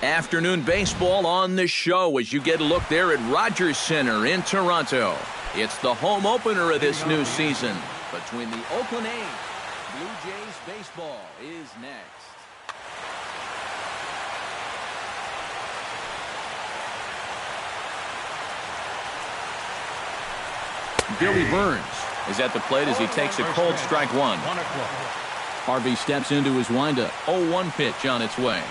Afternoon baseball on the show as you get a look there at Rogers Center in Toronto. It's the home opener of this new season between the Oakland A's. Blue Jays baseball is next. Billy Burns is at the plate as he takes a cold strike one. Harvey steps into his windup. 0-1 pitch on its way.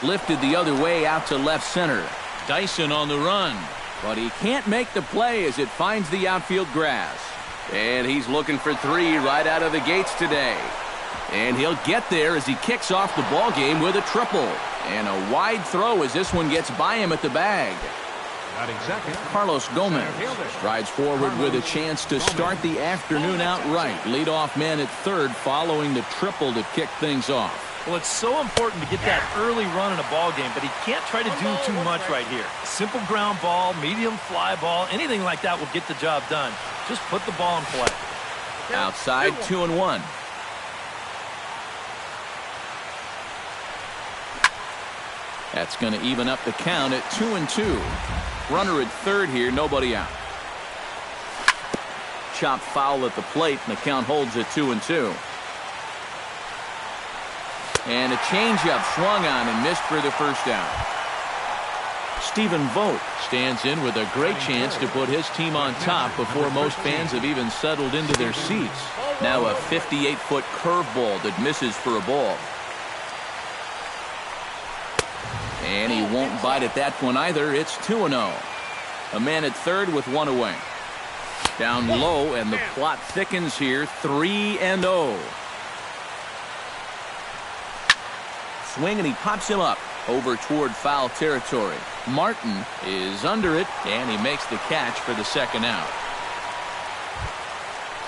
Lifted the other way out to left center. Dyson on the run, but he can't make the play as it finds the outfield grass. And he's looking for three right out of the gates today. And he'll get there as he kicks off the ball game with a triple. And a wide throw as this one gets by him at the bag. Carlos Gomez strides forward with a chance to start the afternoon out right. Leadoff man at third following the triple to kick things off. Well, it's so important to get that early run in a ball game, but he can't try to do too much right here. Simple ground ball, medium fly ball, anything like that will get the job done. Just put the ball in play. Outside, 2-1. That's going to even up the count at 2-2. Runner at third here, nobody out. Chopped foul at the plate, and the count holds at 2-2. And a changeup swung on and missed for the first out. Stephen Vogt stands in with a great chance to put his team on top before most fans have even settled into their seats. Now a 58-foot curveball that misses for a ball. And he won't bite at that one either. It's 2-0. A man at third with one away. Down low, and the plot thickens here. 3-0. Swing, and he pops him up over toward foul territory. Martin is under it, and he makes the catch for the second out.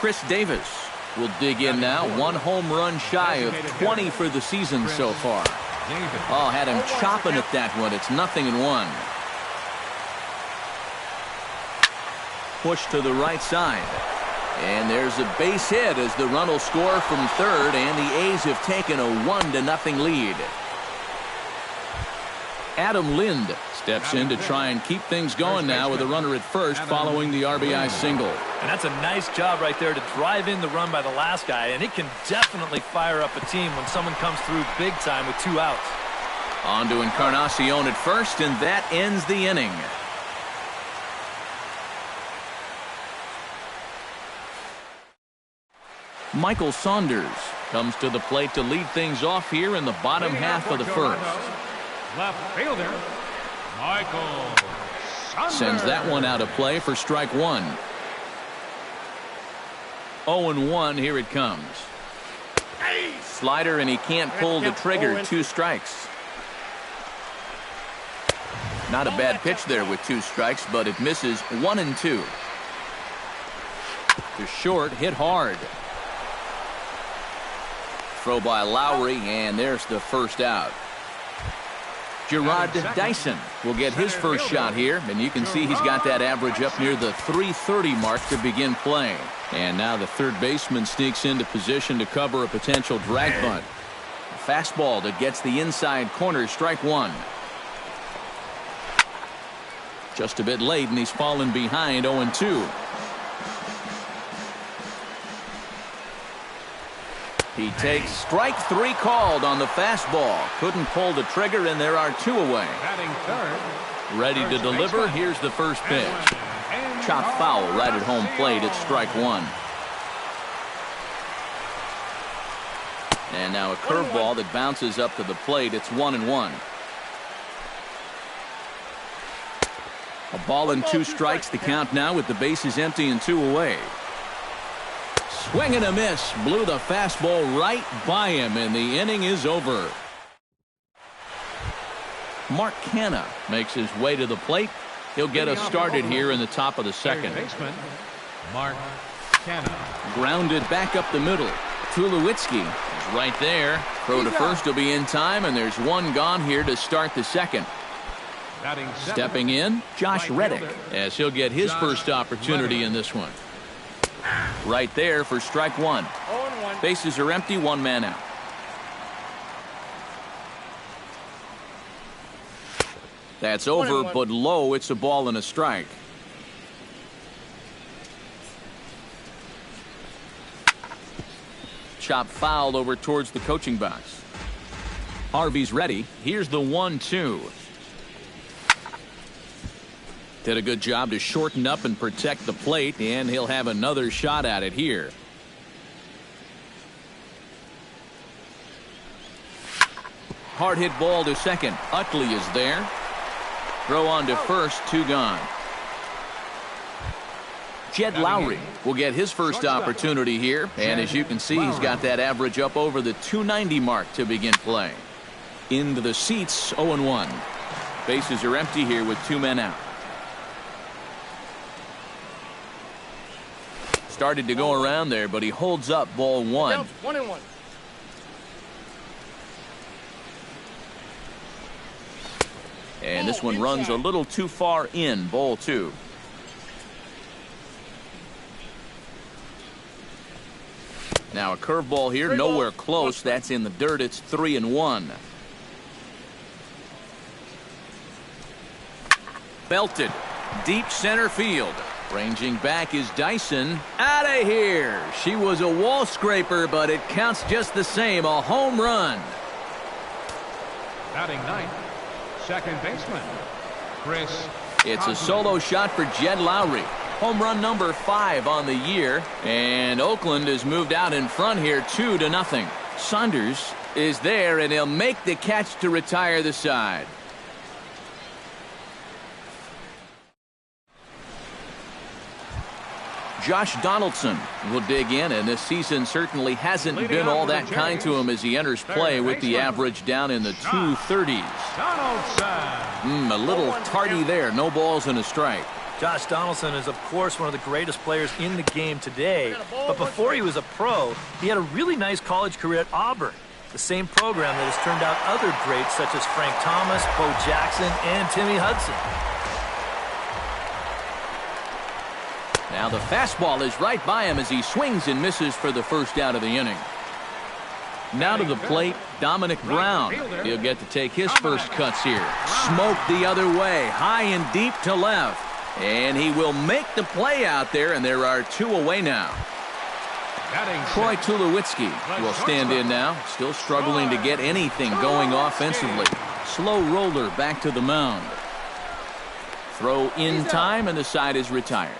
Chris Davis will dig in now. One home run shy of 20 for the season so far. Oh, had him chopping at that one. It's 0-1. Push to the right side. And there's a base hit as the run will score from third, and the A's have taken a 1-0 lead. Adam Lind steps in to try and keep things going now with a runner at first following the RBI single. And that's a nice job right there to drive in the run by the last guy, and it can definitely fire up a team when someone comes through big time with 2 outs. On to Encarnacion at first, and that ends the inning. Michael Saunders comes to the plate to lead things off here in the bottom half of the first. Left fielder, Michael Saunders. Sends that one out of play for strike one. 0-1, here it comes. Slider, and he can't pull the trigger. 2 strikes. Not a bad pitch there with 2 strikes, but it misses 1-2. To short, hit hard. Throw by Lowry, and there's the first out. Gerard Dyson will get his first shot here, and you can see he's got that average up near the .330 mark to begin play. And now the third baseman sneaks into position to cover a potential drag bunt. A fastball that gets the inside corner, strike one. Just a bit late, and he's fallen behind 0-2. He takes strike 3 called on the fastball. Couldn't pull the trigger, and there are 2 away. Ready to deliver. Here's the first pitch. Chopped foul right at home plate. It's strike 1. And now a curveball that bounces up to the plate. It's 1-1. A ball and 2 strikes. The count now with the bases empty and 2 away. Swing and a miss. Blew the fastball right by him, and the inning is over. Mark Canha makes his way to the plate. He'll get us started here in the top of the second. Mark Canha. Grounded back up the middle. Tulowitzki is right there. Throw to first will be in time, and there's 1 gone here to start the second. Stepping in, Josh Reddick, as he'll get his first opportunity in this one. Right there for strike 1. Bases are empty, 1 man out. That's over, but low. It's a ball and a strike. Chop fouled over towards the coaching box. Harvey's ready. Here's the 1-2. Did a good job to shorten up and protect the plate, and he'll have another shot at it here. Hard hit ball to second. Utley is there. Throw on to first, 2 gone. Jed Lowry will get his first opportunity here, and as you can see, he's got that average up over the 290 mark to begin play. Into the seats, 0-1. Bases are empty here with 2 men out. Started to go around there, but he holds up ball 1. 1-1. And this one runs a little too far in, ball 2. Now a curveball here, nowhere close. That's in the dirt. It's 3-1. Belted. Deep center field. Ranging back is Dyson. Out of here. She was a wall scraper, but it counts just the same. A home run. Batting ninth, second baseman, Chris. It's a solo shot for Jed Lowry. Home run number 5 on the year. And Oakland has moved out in front here 2-0. Saunders is there, and he'll make the catch to retire the side. Josh Donaldson will dig in, and this season certainly hasn't been all that kind to him as he enters play with the average down in the 230s. Donaldson. A little tardy there. No balls and a strike. Josh Donaldson is, of course, one of the greatest players in the game today. But before he was a pro, he had a really nice college career at Auburn, the same program that has turned out other greats such as Frank Thomas, Bo Jackson, and Timmy Hudson. Now the fastball is right by him as he swings and misses for the first out of the inning. Now to the plate, Dominic Brown. He'll get to take his first cuts here. Smoke the other way, high and deep to left. And he will make the play out there, and there are 2 away now. Troy Tulowitzki will stand in now, still struggling to get anything going offensively. Slow roller back to the mound. Throw in time, and the side is retired.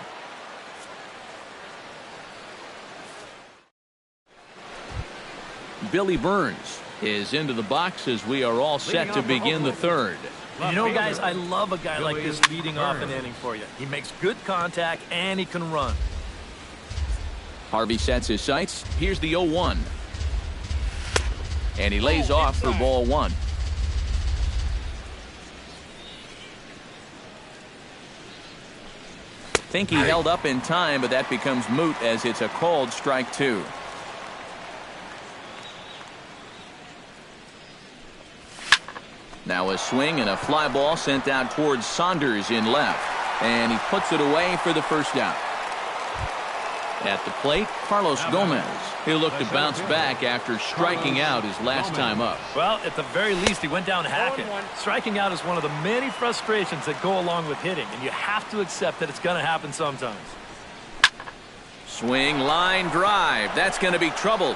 Billy Burns is into the box as we are all set to begin the third. You know, guys, I love a guy like this leading off an inning for you. He makes good contact, and he can run. Harvey sets his sights. Here's the 0-1. And he lays off for ball 1. Think he held up in time, but that becomes moot as it's a called strike 2. Now a swing and a fly ball sent out towards Saunders in left. And he puts it away for the first out. At the plate, Carlos Gomez. He'll look to bounce back after striking out his last time up. Well, at the very least, he went down hacking. Striking out is one of the many frustrations that go along with hitting, and you have to accept that it's going to happen sometimes. Swing, line, drive. That's going to be trouble.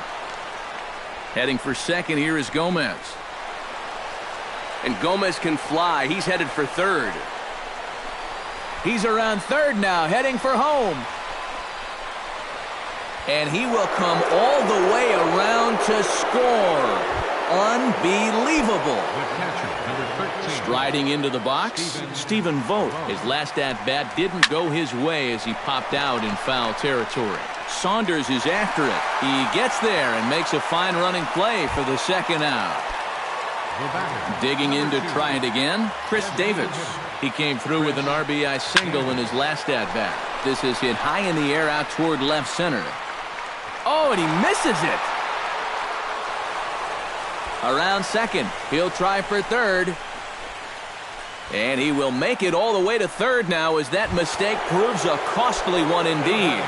Heading for second here is Gomez. And Gomez can fly. He's headed for third. He's around third now, heading for home. And he will come all the way around to score. Unbelievable. Striding into the box, Stephen Vogt. His last at-bat didn't go his way as he popped out in foul territory. Saunders is after it. He gets there and makes a fine running play for the second out. Digging in to try it again, Chris Davis. He came through with an RBI single in his last at-bat. This is hit high in the air out toward left center. Oh, and he misses it. Around second. He'll try for third. And he will make it all the way to third now as that mistake proves a costly one indeed.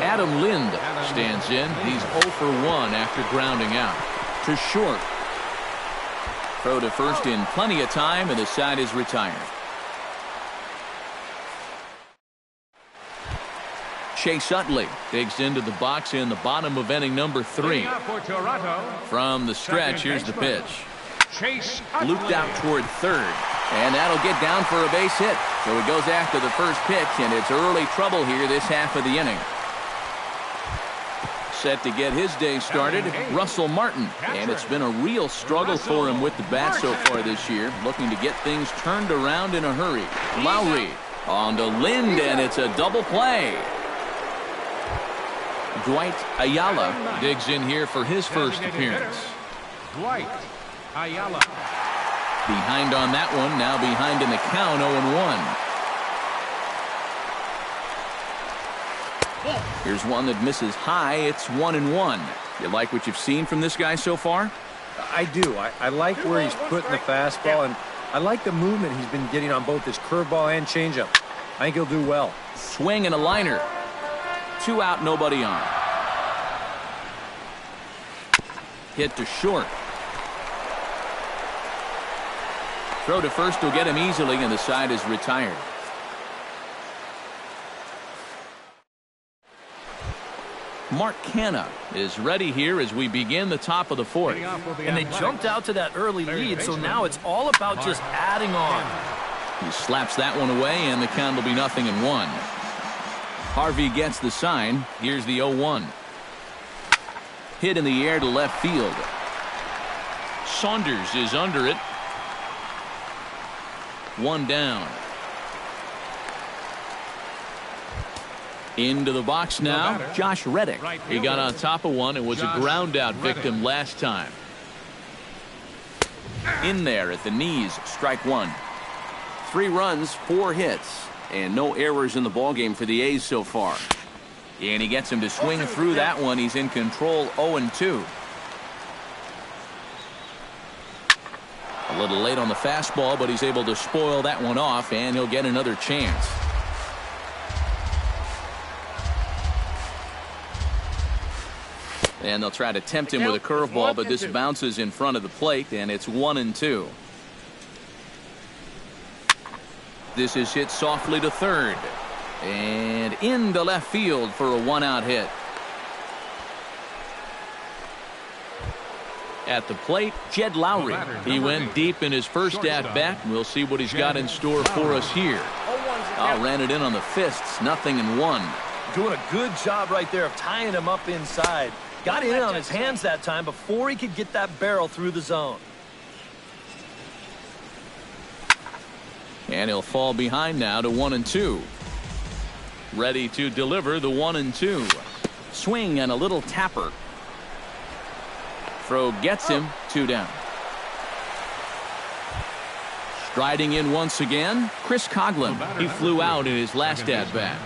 Adam Lind stands in. He's 0 for 1 after grounding out. To short. Throw to first in plenty of time, and the side is retired. Chase Utley digs into the box in the bottom of inning number 3. From the stretch, here's the pitch. Looped out toward third, and that'll get down for a base hit. So he goes after the first pitch, and it's early trouble here this half of the inning. Set to get his day started, Russell Martin. And it's been a real struggle for him with the bat so far this year, looking to get things turned around in a hurry. Lowry on to Lind, and it's a double play. Dwight Ayala digs in here for his first appearance. Dwight Ayala. Behind on that one, now behind in the count, 0-1. Here's one that misses high. It's 1-1. You like what you've seen from this guy so far? I do. I like where he's putting the fastball, and I like the movement he's been getting on both his curveball and changeup. I think he'll do well. Swing and a liner. 2 out, nobody on. Hit to short. Throw to first will get him easily, and the side is retired. Mark Canha is ready here as we begin the top of the 4th. And they jumped out to that early lead, so now it's all about just adding on. He slaps that one away, and the count will be 0-1. Harvey gets the sign. Here's the 0-1. Hit in the air to left field. Saunders is under it. 1 down. Into the box now, Josh Reddick. He got on top of one and was a ground out victim last time. In there at the knees, strike 1. 3 runs, 4 hits, and no errors in the ballgame for the A's so far. And he gets him to swing through that one. He's in control, 0-2. A little late on the fastball, but he's able to spoil that one off, and he'll get another chance. And they'll try to tempt him with a curveball, but this bounces in front of the plate, and it's 1-2. This is hit softly to third. And into left field for a 1-out hit. At the plate, Jed Lowry. He went deep in his first at-bat. We'll see what he's got in store for us here. Ran it in on the fists, 0-1. Doing a good job right there of tying him up inside. Got in on his hands that time before he could get that barrel through the zone. And he'll fall behind now to 1-2. Ready to deliver the 1-2. Swing and a little tapper. Throw gets him, 2 down. Striding in once again, Chris Coghlan. He flew out in his last at-bat.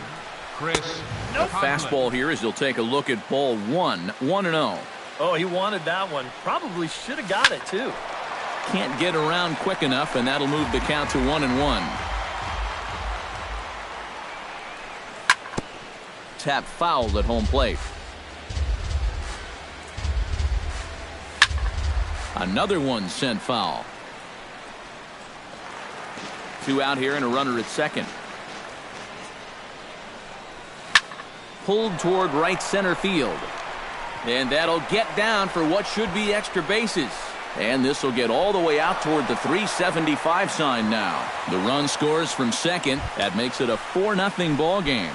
A fastball here as he'll take a look at ball 1, 1-0. Oh, he wanted that one. Probably should have got it, too. Can't get around quick enough, and that'll move the count to 1-1. Tap fouled at home plate. Another one sent foul. 2 out here and a runner at second. Pulled toward right center field. And that'll get down for what should be extra bases. And this will get all the way out toward the 375 sign now. The run scores from second. That makes it a 4-0 ball game.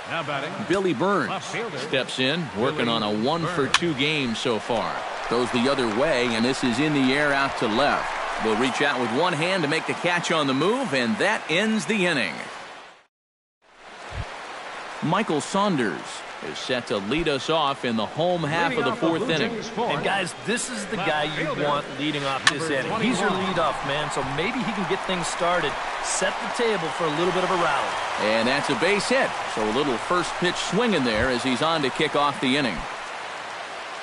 Now batting, Billy Burns steps in, working on a 1-for-2 game so far. Goes the other way, and this is in the air out to left. Will reach out with one hand to make the catch on the move, and that ends the inning. Michael Saunders is set to lead us off in the home half of the 4th inning. And guys, this is the guy you want leading off this inning. He's your leadoff man, so maybe he can get things started, set the table for a little bit of a rally. And that's a base hit, so a little first pitch swing in there as he's on to kick off the inning.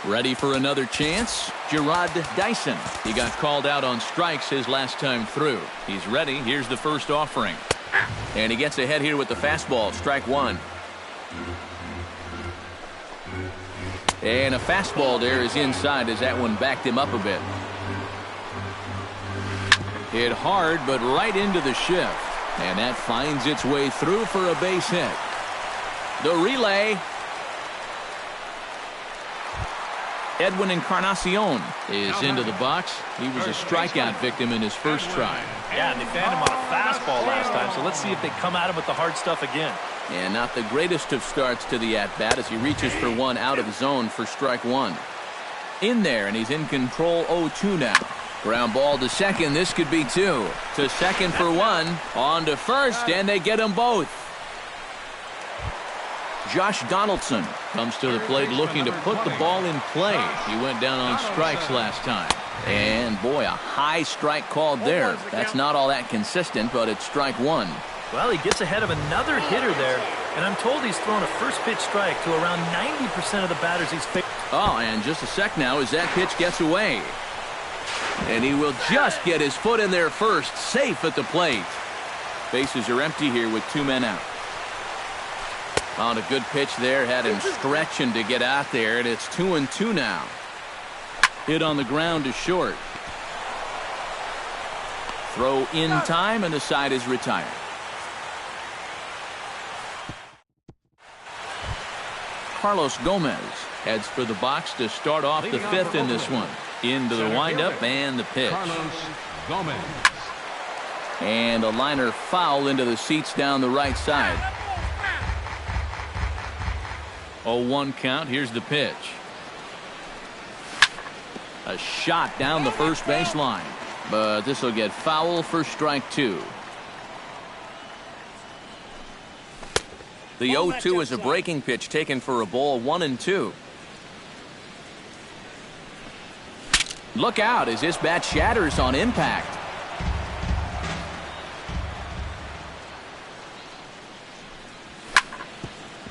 Ready for another chance? Gerard Dyson. He got called out on strikes his last time through. He's ready. Here's the first offering. And he gets ahead here with the fastball, strike 1. And a fastball there is inside as that one backed him up a bit. Hit hard, but right into the shift. And that finds its way through for a base hit. The relay. Edwin Encarnacion is into the box. He was a strikeout victim in his first try. Yeah, and they found him on a fastball last time, so let's see if they come at him with the hard stuff again. And not the greatest of starts to the at-bat as he reaches for one out of zone for strike one. In there, and he's in control 0-2 now. Ground ball to second. This could be two. To second for one. On to first, and they get them both. Josh Donaldson comes to the plate looking to put the ball in play. He went down on strikes last time. And boy, a high strike called there. That's not all that consistent, but it's strike one. Well, he gets ahead of another hitter there, and I'm told he's thrown a first pitch strike to around 90% of the batters he's faced. Oh, and just a sec now as that pitch gets away. And he will just get his foot in there first, safe at the plate. Bases are empty here with two men out. On a good pitch there, had him stretching to get out there, and it's 2-2 now. Hit on the ground to short. Throw in time, and the side is retired. Carlos Gomez heads for the box to start off the fifth in this one. Into the windup and the pitch. And a liner foul into the seats down the right side. 0-1 count. Here's the pitch. A shot down the first baseline. But this will get foul for strike two. The 0-2 is a breaking pitch taken for a ball 1-2. Look out as this bat shatters on impact.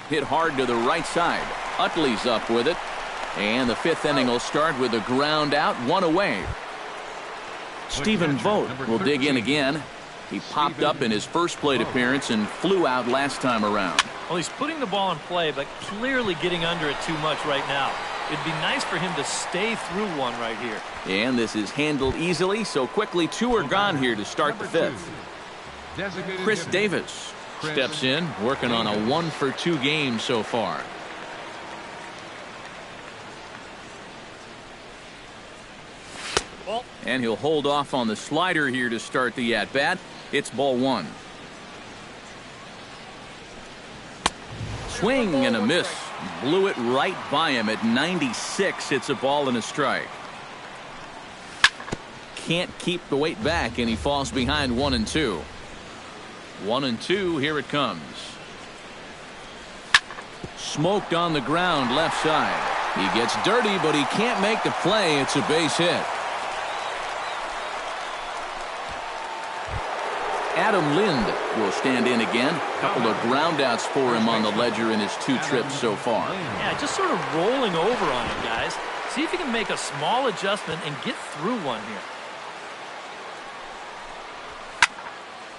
Hit hard to the right side. Utley's up with it. And the fifth inning will start with a ground out, one away. Stephen Vogt will dig in again. He popped up in his first plate appearance and flew out last time around. Well, he's putting the ball in play, but clearly getting under it too much right now. It'd be nice for him to stay through one right here. And this is handled easily, so quickly two are gone here to start the fifth. Chris Davis steps in, working on a 1-for-2 game so far. And he'll hold off on the slider here to start the at-bat. It's ball one. Swing and a miss. Blew it right by him at 96. It's a ball and a strike. Can't keep the weight back, and he falls behind 1-2. 1-2, here it comes. Smoked on the ground left side. He gets dirty, but he can't make the play. It's a base hit. Adam Lind will stand in again. A couple of groundouts for him on the ledger in his two trips so far. Yeah, just sort of rolling over on him, guys. See if he can make a small adjustment and get through one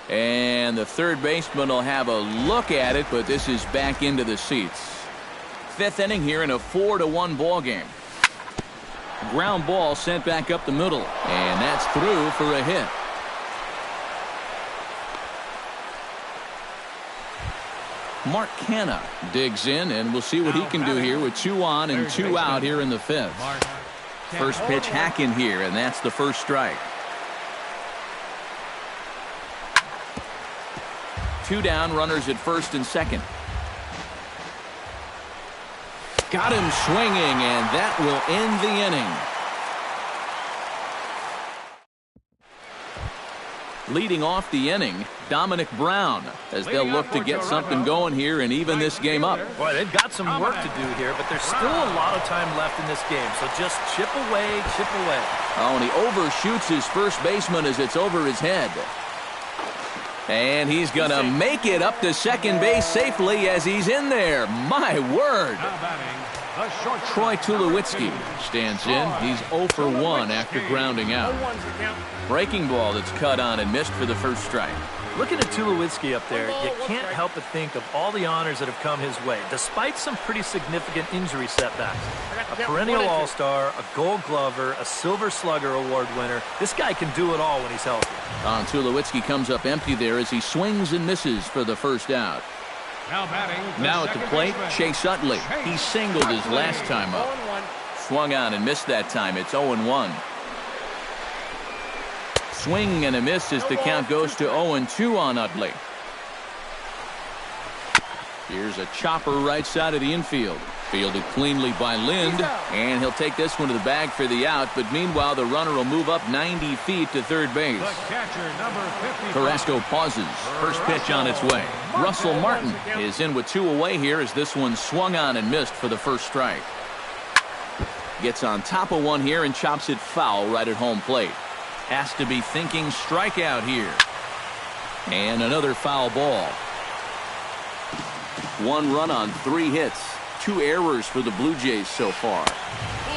here. And the third baseman will have a look at it, but this is back into the seats. Fifth inning here in a 4-1 ball game. Ground ball sent back up the middle, and that's through for a hit. Mark Canha digs in, and we'll see what he can do here with 2 on and 2 out here in the fifth. First pitch hacking here, and that's the first strike. 2 down, runners at first and second. Got him swinging, and that will end the inning. Leading off the inning, Dominic Brown, as they'll look to get something going here and even this game up. Boy, they've got some work to do here, but there's still a lot of time left in this game, so just chip away, chip away. Oh, and he overshoots his first baseman as it's over his head. And he's going to make it up to second base safely as he's in there. My word. Troy Tulowitzki stands in. He's 0 for 1 after grounding out. Breaking ball that's cut on and missed for the first strike. Looking at Tulowitzki up there, you can't help but think of all the honors that have come his way, despite some pretty significant injury setbacks. A perennial All-Star, a Gold Glover, a Silver Slugger Award winner. This guy can do it all when he's healthy. Tulowitzki comes up empty there as he swings and misses for the first out. Now at the plate, Chase Utley. He singled his last time up. Swung on and missed that time. It's 0-1. Swing and a miss as the count goes to 0-2 on Utley. Here's a chopper right side of the infield. Fielded cleanly by Lind, and he'll take this one to the bag for the out, but meanwhile the runner will move up 90 feet to third base. Carrasco pauses. First pitch on its way. Russell Martin is in with 2 away here as this one swung on and missed for the first strike. Gets on top of one here and chops it foul right at home plate. Has to be thinking strikeout here. And another foul ball. 1 run on 3 hits. 2 errors for the Blue Jays so far.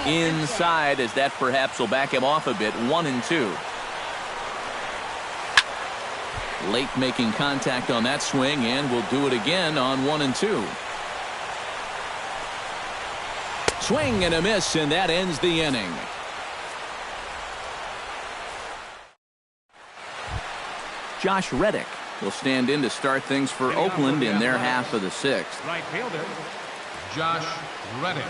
Inside as that perhaps will back him off a bit. 1-2. Late making contact on that swing, and will do it again on 1-2. Swing and a miss, and that ends the inning. Josh Reddick will stand in to start things for Oakland in their half of the 6th. Right fielder, Josh Reddick.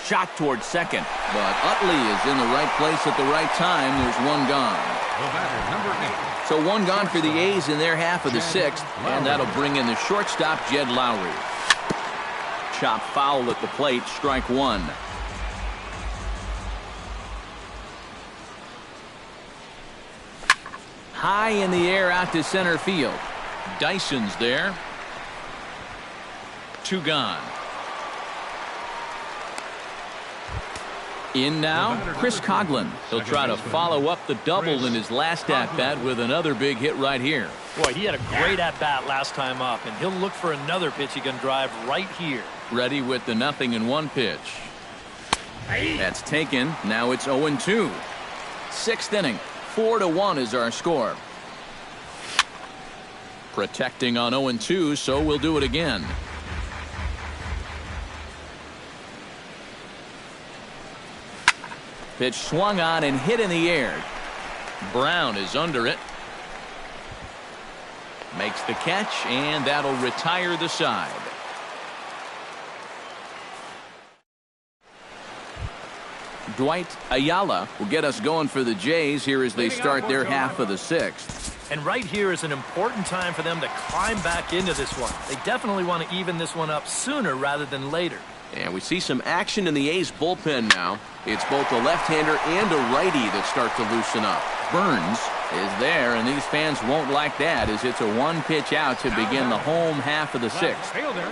Shot towards second, but Utley is in the right place at the right time. There's 1 gone. The batter, number 8. So 1 gone for the A's in their half of the 6th, and that'll bring in the shortstop, Jed Lowry. Chop foul at the plate, strike 1. High in the air out to center field. Dyson's there. 2 gone. In now, Chris Coghlan. He'll try to follow up the double in his last at-bat with another big hit right here. Boy, he had a great at-bat last time up, and he'll look for another pitch he can drive right here. Ready with the 0-1 pitch. That's taken. Now it's 0-2. 6th inning. 4-1 is our score. Protecting on 0-2, so we'll do it again. Pitch swung on and hit in the air. Brown is under it. Makes the catch, and that'll retire the side. Dwight Ayala will get us going for the Jays here as they start their half of the 6th. And right here is an important time for them to climb back into this one. They definitely want to even this one up sooner rather than later. And we see some action in the A's bullpen now. It's both a left-hander and a righty that start to loosen up. Burns is there, and these fans won't like that as it's a 1-pitch out to begin the home half of the 6th. Fielder,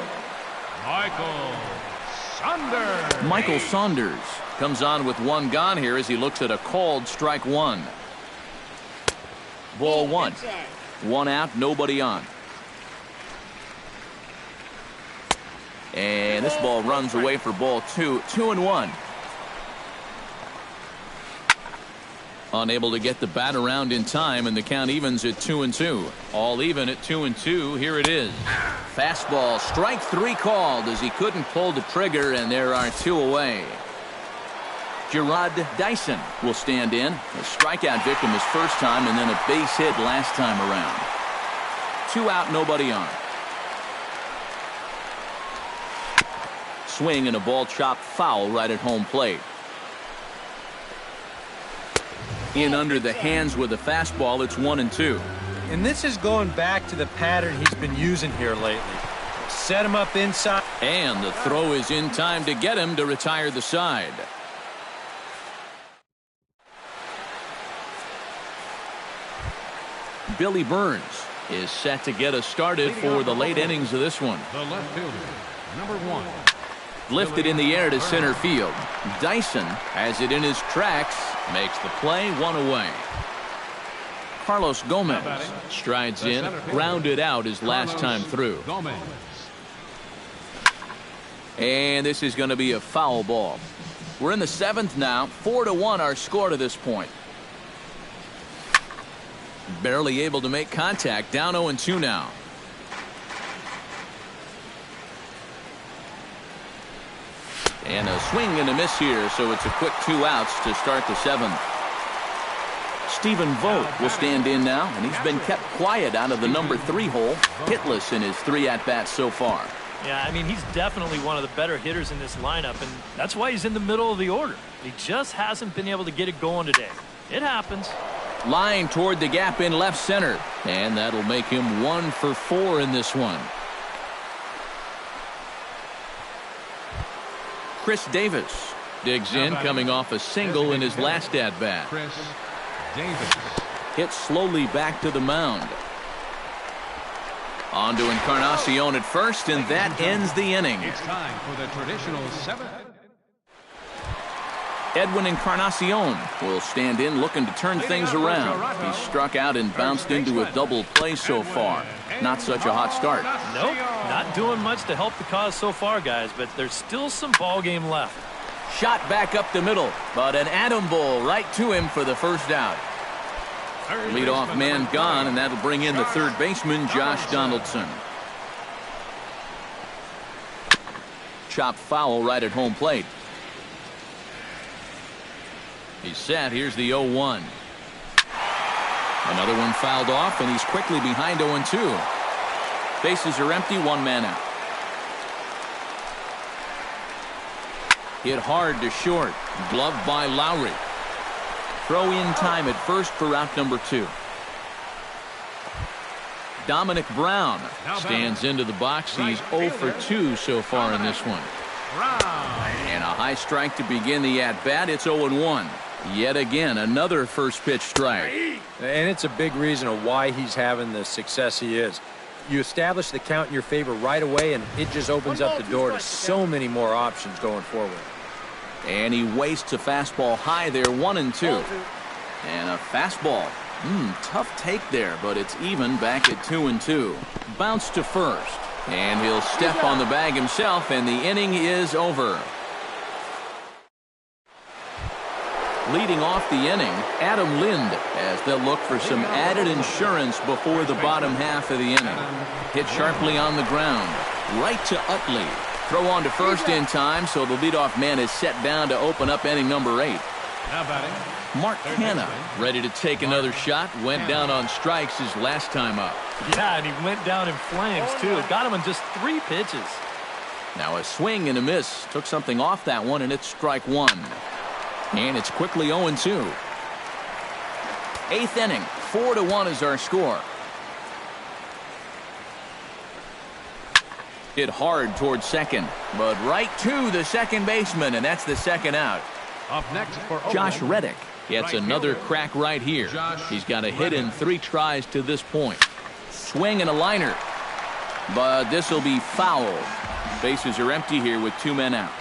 Michael Saunders. Michael Saunders comes on with 1 gone here as he looks at a called strike 1. Ball 1. 1 out, nobody on. And this ball runs away for ball 2. 2-1. Unable to get the bat around in time, and the count evens at 2-2. All even at 2-2. Here it is. Fastball, strike 3 called as he couldn't pull the trigger, and there are 2 away. Gerard Dyson will stand in. A strikeout victim his first time, and then a base hit last time around. 2 out, nobody on. Swing and a ball chopped foul right at home plate. In under the hands with a fastball, it's 1-2. And this is going back to the pattern he's been using here lately. Set him up inside. And the throw is in time to get him to retire the side. Billy Burns is set to get us started for the late innings of this one. The left fielder, number 1. Lifted in the air to center field. Dyson has it in his tracks. Makes the play, 1 away. Carlos Gomez strides in. Grounded out his last time through. And this is going to be a foul ball. We're in the 7th now. 4-1 our score to this point. Barely able to make contact. Down 0-2 now. And a swing and a miss here, so it's a quick 2 outs to start the 7th. Stephen Vogt will stand in now, and he's been kept quiet out of the number 3 hole, hitless in his 3 at-bats so far. Yeah, I mean, he's definitely one of the better hitters in this lineup, and that's why he's in the middle of the order. He just hasn't been able to get it going today. It happens. Line toward the gap in left center, and that'll make him 1 for 4 in this one. Chris Davis digs in, coming off a single in his last at-bat. Chris Davis. Hit slowly back to the mound. On to Encarnacion at first, and that ends the inning. It's time for the traditional 7th. Edwin Encarnacion will stand in, looking to turn things around. He struck out and bounced into a double play so far. Not such a hot start. Nope, not doing much to help the cause so far, guys, but there's still some ball game left. Shot back up the middle, but an atom ball right to him for the first out. Leadoff man gone, and that'll bring in the third baseman, Josh Donaldson. Chop foul right at home plate. He's set. Here's the 0-1. Another one fouled off, and he's quickly behind 0-2. Bases are empty, 1 man out. Hit hard to short. Gloved by Lowry. Throw in time at first for out number 2. Dominic Brown stands into the box. He's 0 for 2 so far in this one. And a high strike to begin the at-bat. It's 0-1. Yet again, another first pitch strike. And it's a big reason of why he's having the success he is. You establish the count in your favor right away, and it just opens up the door to so many more options going forward. And he wastes a fastball high there, 1-2. And a fastball. Tough take there, but it's even back at 2-2. Bounce to first. And he'll step on the bag himself, and the inning is over. Leading off the inning, Adam Lind, as they'll look for some added insurance before the bottom half of the inning. Hit sharply on the ground. Right to Utley. Throw on to first in time, so the leadoff man is set down to open up inning number 8. Now batting, Mark Canha, ready to take another shot. Went down on strikes his last time up. Yeah, and he went down in flames, too. Got him in just 3 pitches. Now a swing and a miss. Took something off that one, and it's strike 1. And it's quickly 0-2. 8th inning, 4-1 is our score. Hit hard towards second, but right to the second baseman, and that's the second out. up next for Josh Reddick gets another crack right here. He's got a hit in 3 tries to this point. Swing and a liner, but this will be foul. Bases are empty here with 2 men out.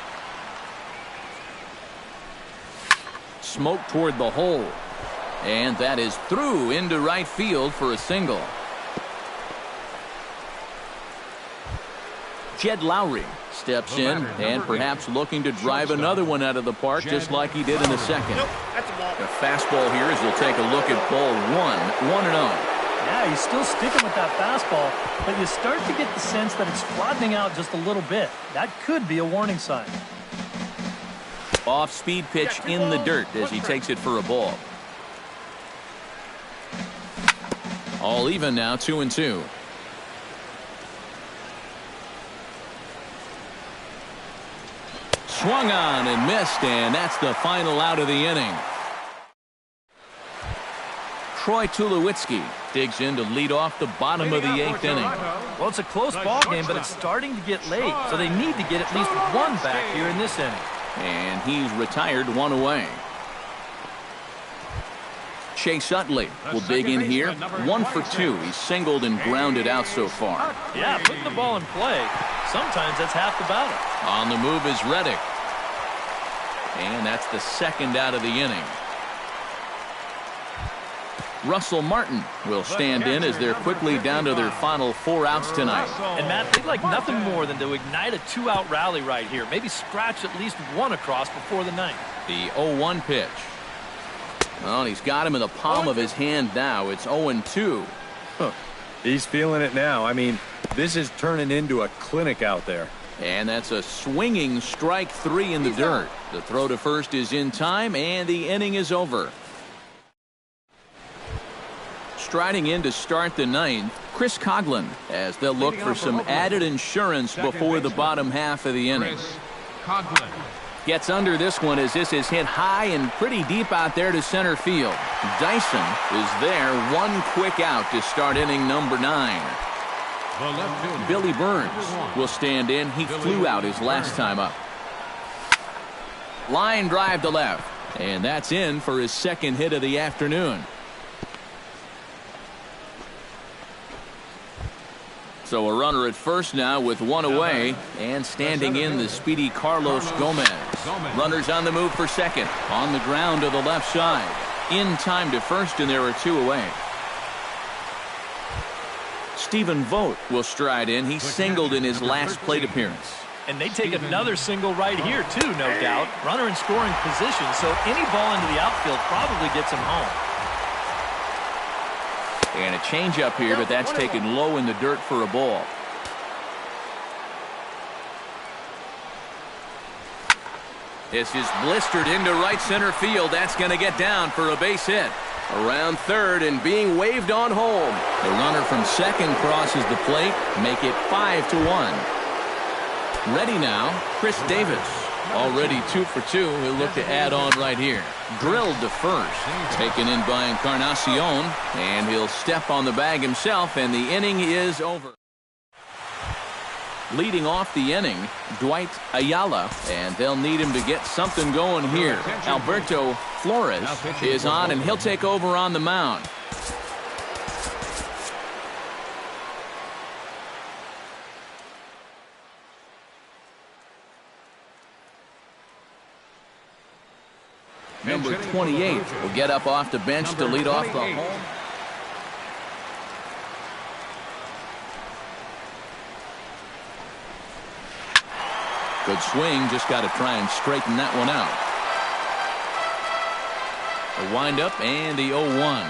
Smoke toward the hole, and that is through into right field for a single. Jed Lowry steps in and perhaps looking to drive another one out of the park, just like he did in the second. The fastball here as we'll take a look at ball 1, 1-0. Yeah, he's still sticking with that fastball, but you start to get the sense that it's flattening out just a little bit. That could be a warning sign. Off-speed pitch in the dirt as he takes it for a ball. All even now, 2-2. Swung on and missed, and that's the final out of the inning. Troy Tulowitzki digs in to lead off the bottom of the 8th inning. Well, it's a close ball game, but it's starting to get late, so they need to get at least 1 back here in this inning. And he's retired 1 away. Chase Utley will dig in here. 1 for 2. He's singled and grounded out so far. Yeah, putting the ball in play, sometimes that's half the battle. On the move is Reddick. And that's the second out of the inning. Russell Martin will stand in as they're quickly down to their final 4 outs tonight. And Matt, they'd like nothing more than to ignite a 2-out rally right here. Maybe scratch at least 1 across before the 9th. The 0-1 pitch. Well, and he's got him in the palm of his hand now. It's 0-2. Huh. He's feeling it now. I mean, this is turning into a clinic out there. And that's a swinging strike 3 in the dirt. The throw to first is in time, and the inning is over. Striding in to start the ninth, Chris Coughlin, as they'll look for some added insurance before the bottom half of the inning. Gets under this one as this is hit high and pretty deep out there to center field. Dyson is there, one quick out to start inning number 9. Billy Burns will stand in. He flew out his last time up. Line drive to left, and that's in for his second hit of the afternoon. So a runner at first now with one away, and standing in the speedy Carlos Gomez. Runners on the move for second, on the ground to the left side. In time to first, and there are 2 away. Stephen Vogt will stride in. He singled in his last plate appearance. And they take another single right here, too, no doubt. Runner in scoring position, so any ball into the outfield probably gets him home. And a changeup here, but that's taken low in the dirt for a ball. This is blistered into right center field. That's going to get down for a base hit. Around third and being waved on home. The runner from second crosses the plate, make it 5-1. Ready now, Chris Davis. Already 2 for 2. He'll look to add on right here. Drilled to first. Taken in by Encarnacion. And he'll step on the bag himself, and the inning is over. Leading off the inning, Dwight Ayala, and they'll need him to get something going here. Alberto Flores is on, and he'll take over on the mound. Number 28 will get up off the bench to lead off the home. Good swing, just got to try and straighten that one out. The windup and the 0-1.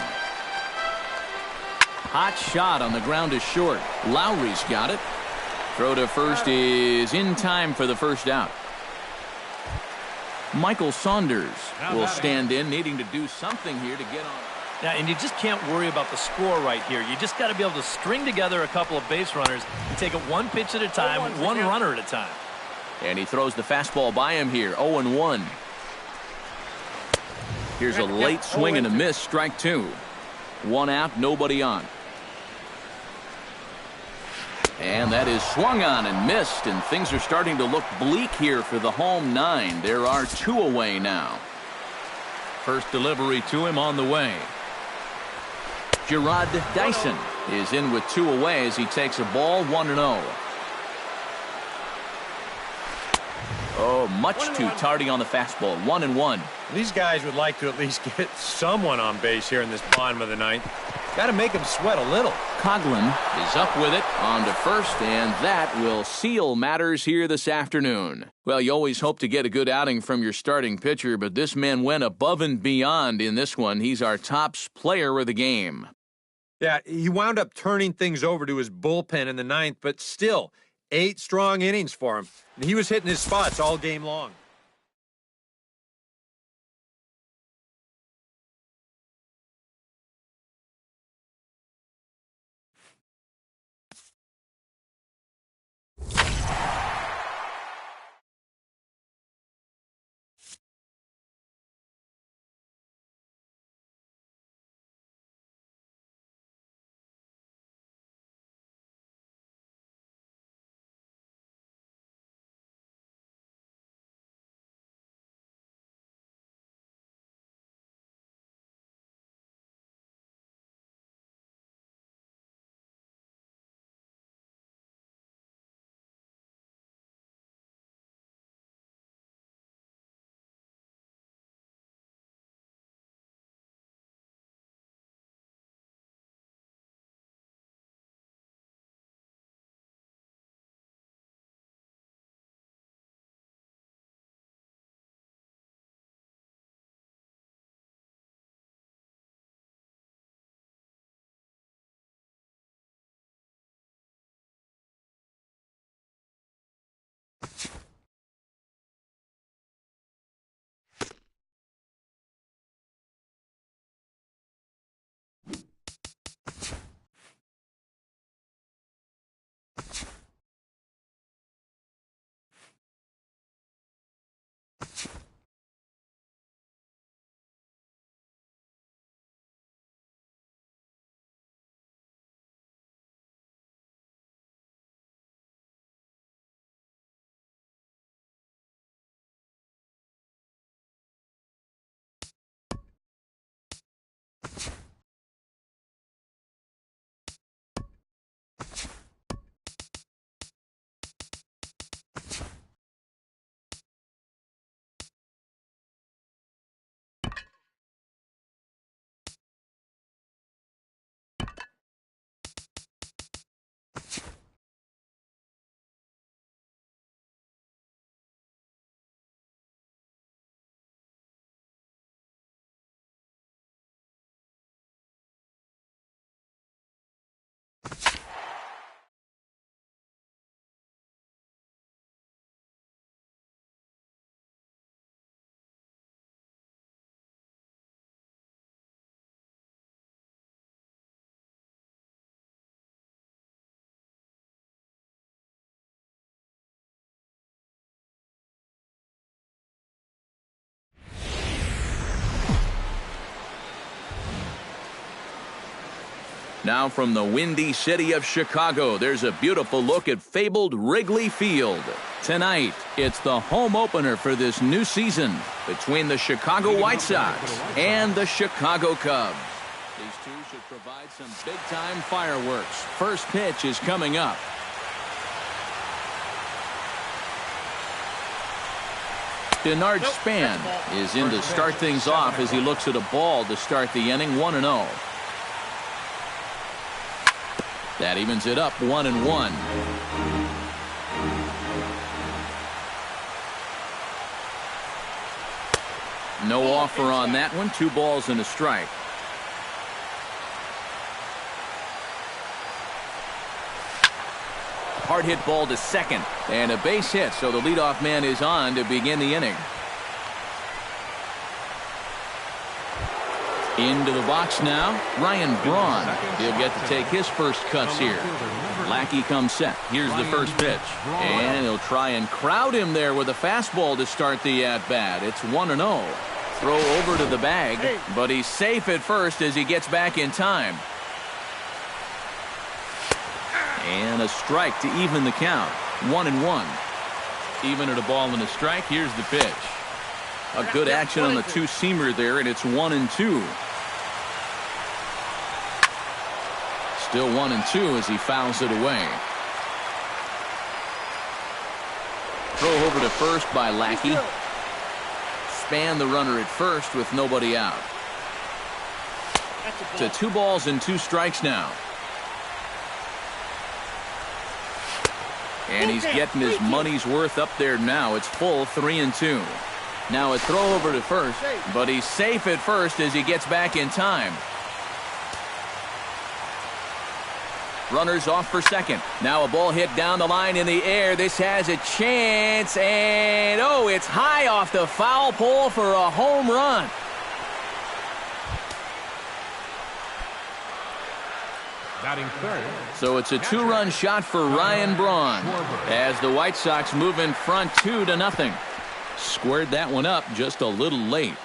Hot shot on the ground is short. Lowry's got it. Throw to first is in time for the first out. Michael Saunders will stand in, needing to do something here to get on. Yeah, and you just can't worry about the score right here. You just got to be able to string together a couple of base runners and take it one pitch at a time, one runner at a time. And he throws the fastball by him here, 0-1. Here's a late swing and a miss, strike 2. 1 out, nobody on. And that is swung on and missed, and things are starting to look bleak here for the home 9. There are 2 away now. First delivery to him on the way. Gerard Dyson is in with 2 away as he takes a ball, 1-0. Oh, much too tardy on the fastball, 1-1. These guys would like to at least get someone on base here in this bottom of the ninth. Got to make them sweat a little. Coughlin is up with it on to first, and that will seal matters here this afternoon. Well, you always hope to get a good outing from your starting pitcher, but this man went above and beyond in this one. He's our top player of the game. Yeah, he wound up turning things over to his bullpen in the ninth, but still, 8 strong innings for him. And he was hitting his spots all game long. Now from the windy city of Chicago, there's a beautiful look at fabled Wrigley Field. Tonight, it's the home opener for this new season between the Chicago White Sox and the Chicago Cubs. These two should provide some big-time fireworks. First pitch is coming up. Denard Span is in to start things off as he looks at a ball to start the inning, 1-0. That evens it up, 1-1. No offer on that one. 2 balls and a strike. Hard hit ball to second and a base hit, so the leadoff man is on to begin the inning. Into the box now, Ryan Braun. He'll get to take his first cuts here. Lackey comes set. Here's the first pitch. And he'll try and crowd him there with a fastball to start the at-bat. It's 1-0. Throw over to the bag, but he's safe at first as he gets back in time. And a strike to even the count. 1-1. Even at a ball and a strike. Here's the pitch. A good action on the two-seamer there, and it's 1-2. Still 1-2 as he fouls it away. Throw over to first by Lackey. Span the runner at first with nobody out. To 2 balls and 2 strikes now. And he's getting his money's worth up there now. It's full 3-2. Now a throw over to first, but he's safe at first as he gets back in time. Runners off for second. Now a ball hit down the line in the air. This has a chance, and oh, it's high off the foul pole for a home run. Batting third. So it's a 2-run shot for Ryan Braun as the White Sox move in front 2-0. Squared that one up just a little late.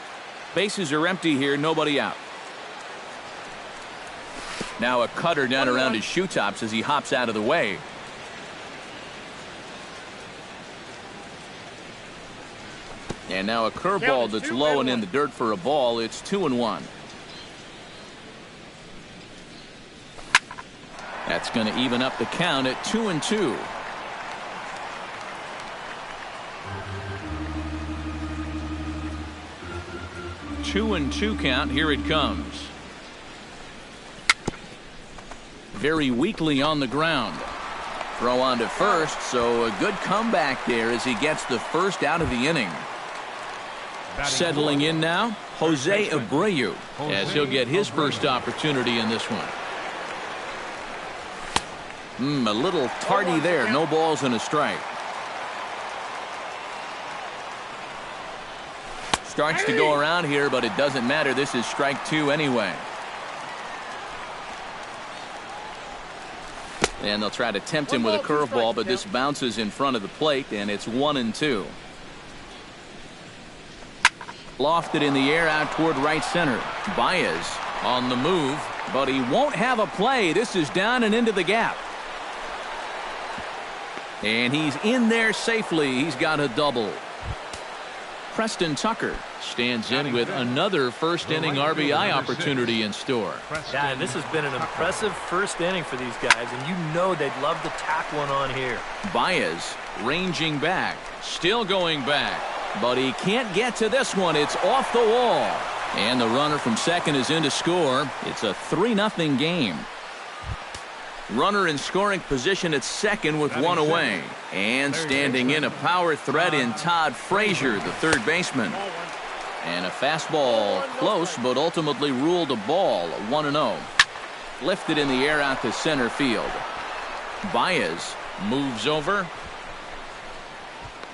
Bases are empty here, nobody out. Now a cutter down around his shoe tops as he hops out of the way. And now a curveball that's low and in the dirt for a ball. It's 2-1. That's going to even up the count at 2-2. Two and 2 count. Here it comes. Very weakly on the ground. Throw on to first, so a good comeback there as he gets the first out of the inning. Settling in now, Jose Abreu, as he'll get his first opportunity in this one. A little tardy there. No balls and a strike. Starts to go around here, but it doesn't matter. This is strike 2 anyway. And they'll try to tempt him with a curveball, but this bounces in front of the plate, and it's 1-2. Lofted in the air out toward right center. Baez on the move, but he won't have a play. This is down and into the gap. And he's in there safely. He's got a double. Preston Tucker stands in with another first-inning RBI opportunity in store. Yeah, and this has been an impressive first inning for these guys, and you know they'd love to tack one on here. Baez ranging back, still going back, but he can't get to this one. It's off the wall. And the runner from second is in to score. It's a 3-0 game. Runner in scoring position at second with one away. And standing in a power threat in Todd Frazier, the third baseman. And a fastball close, but ultimately ruled a ball, 1-0. Lifted in the air out to center field. Baez moves over.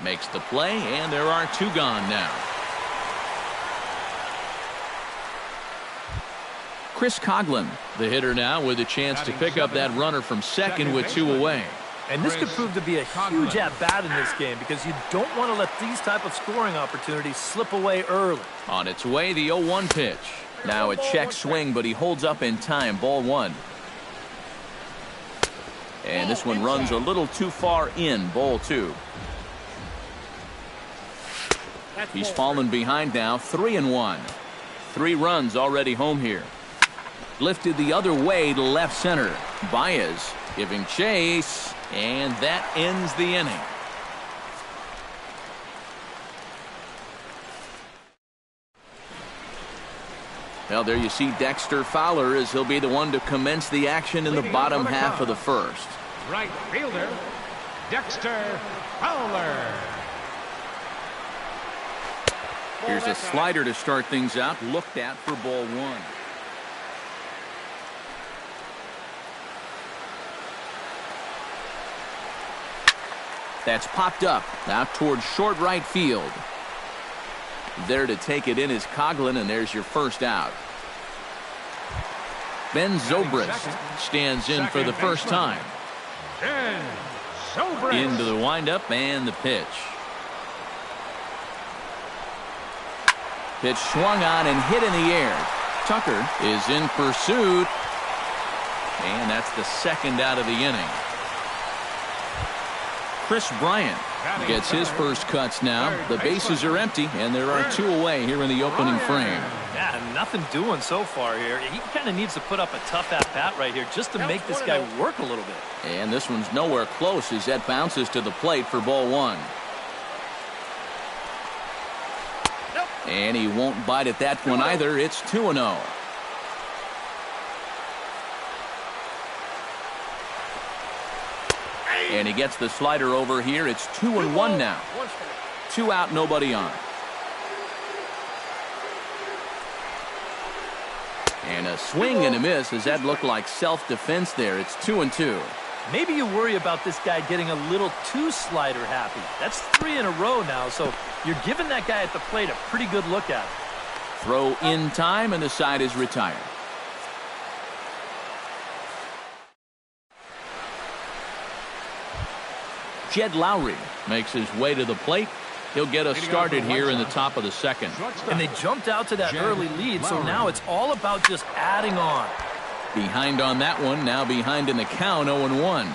Makes the play, and there are 2 gone now. Chris Coghlan, the hitter now, with a chance to pick up that runner from second with 2 away. And this could prove to be a huge at-bat in this game because you don't want to let these type of scoring opportunities slip away early. On its way, the 0-1 pitch. Now a check swing, but he holds up in time. Ball 1. And this one runs a little too far in, ball 2. He's fallen behind now, 3-1. 3 runs already home here. Lifted the other way to left center. Baez giving chase, and that ends the inning. Well, there you see Dexter Fowler as he'll be the one to commence the action in the bottom half of the first. Right fielder, Dexter Fowler. Here's a slider to start things out, looked at for ball 1. That's popped up out towards short right field. There to take it in is Coughlin, and there's your first out. Ben Zobrist stands in for the first time. Into the windup and the pitch. Pitch swung on and hit in the air. Tucker is in pursuit. And that's the second out of the inning. Chris Bryant gets his first cuts now. The bases are empty, and there are 2 away here in the opening frame. Yeah, nothing doing so far here. He kind of needs to put up a tough at-bat right here just to make this guy work a little bit. And this one's nowhere close as that bounces to the plate for ball 1. And he won't bite at that one either. It's 2-0. And he gets the slider over here. It's 2-1 now. 2 out, nobody on. And a swing and a miss as that looked like self-defense there. It's 2-2. Maybe you worry about this guy getting a little too slider happy. That's 3 in a row now, so you're giving that guy at the plate a pretty good look at it. Throw in time, and the side is retired. Jed Lowry makes his way to the plate. He'll get us started here in the top of the second. And they jumped out to that early lead, so now it's all about just adding on. Behind on that one, now behind in the count, 0-1.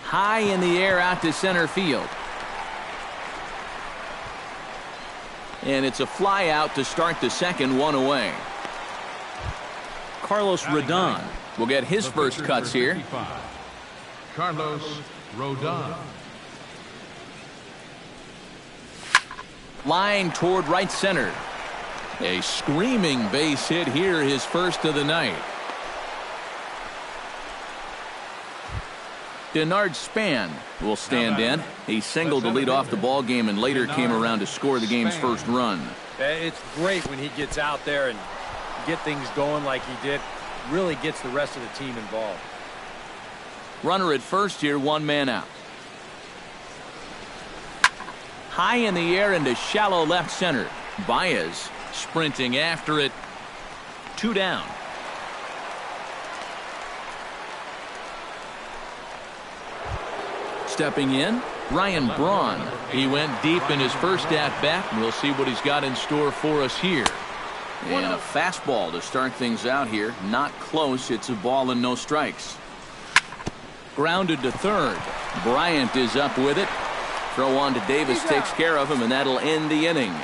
High in the air out to center field. And it's a fly out to start the second, 1 away. Carlos Rodon will get his first cuts here. Carlos Rodon. Line toward right center. A screaming base hit here, his first of the night. Denard Span will stand in. He singled to lead off the ball game and later came around to score the game's first run. It's great when he gets out there and get things going like he did. Really gets the rest of the team involved. Runner at first here, 1 man out. High in the air into shallow left center. Baez sprinting after it. 2 down. Stepping in, Ryan Braun. He went deep in his first at-bat, and we'll see what he's got in store for us here. And a fastball to start things out here. Not close. It's a ball and no strikes. Grounded to third. Bryant is up with it. Throw on to Davis takes care of him, and that'll end the inning.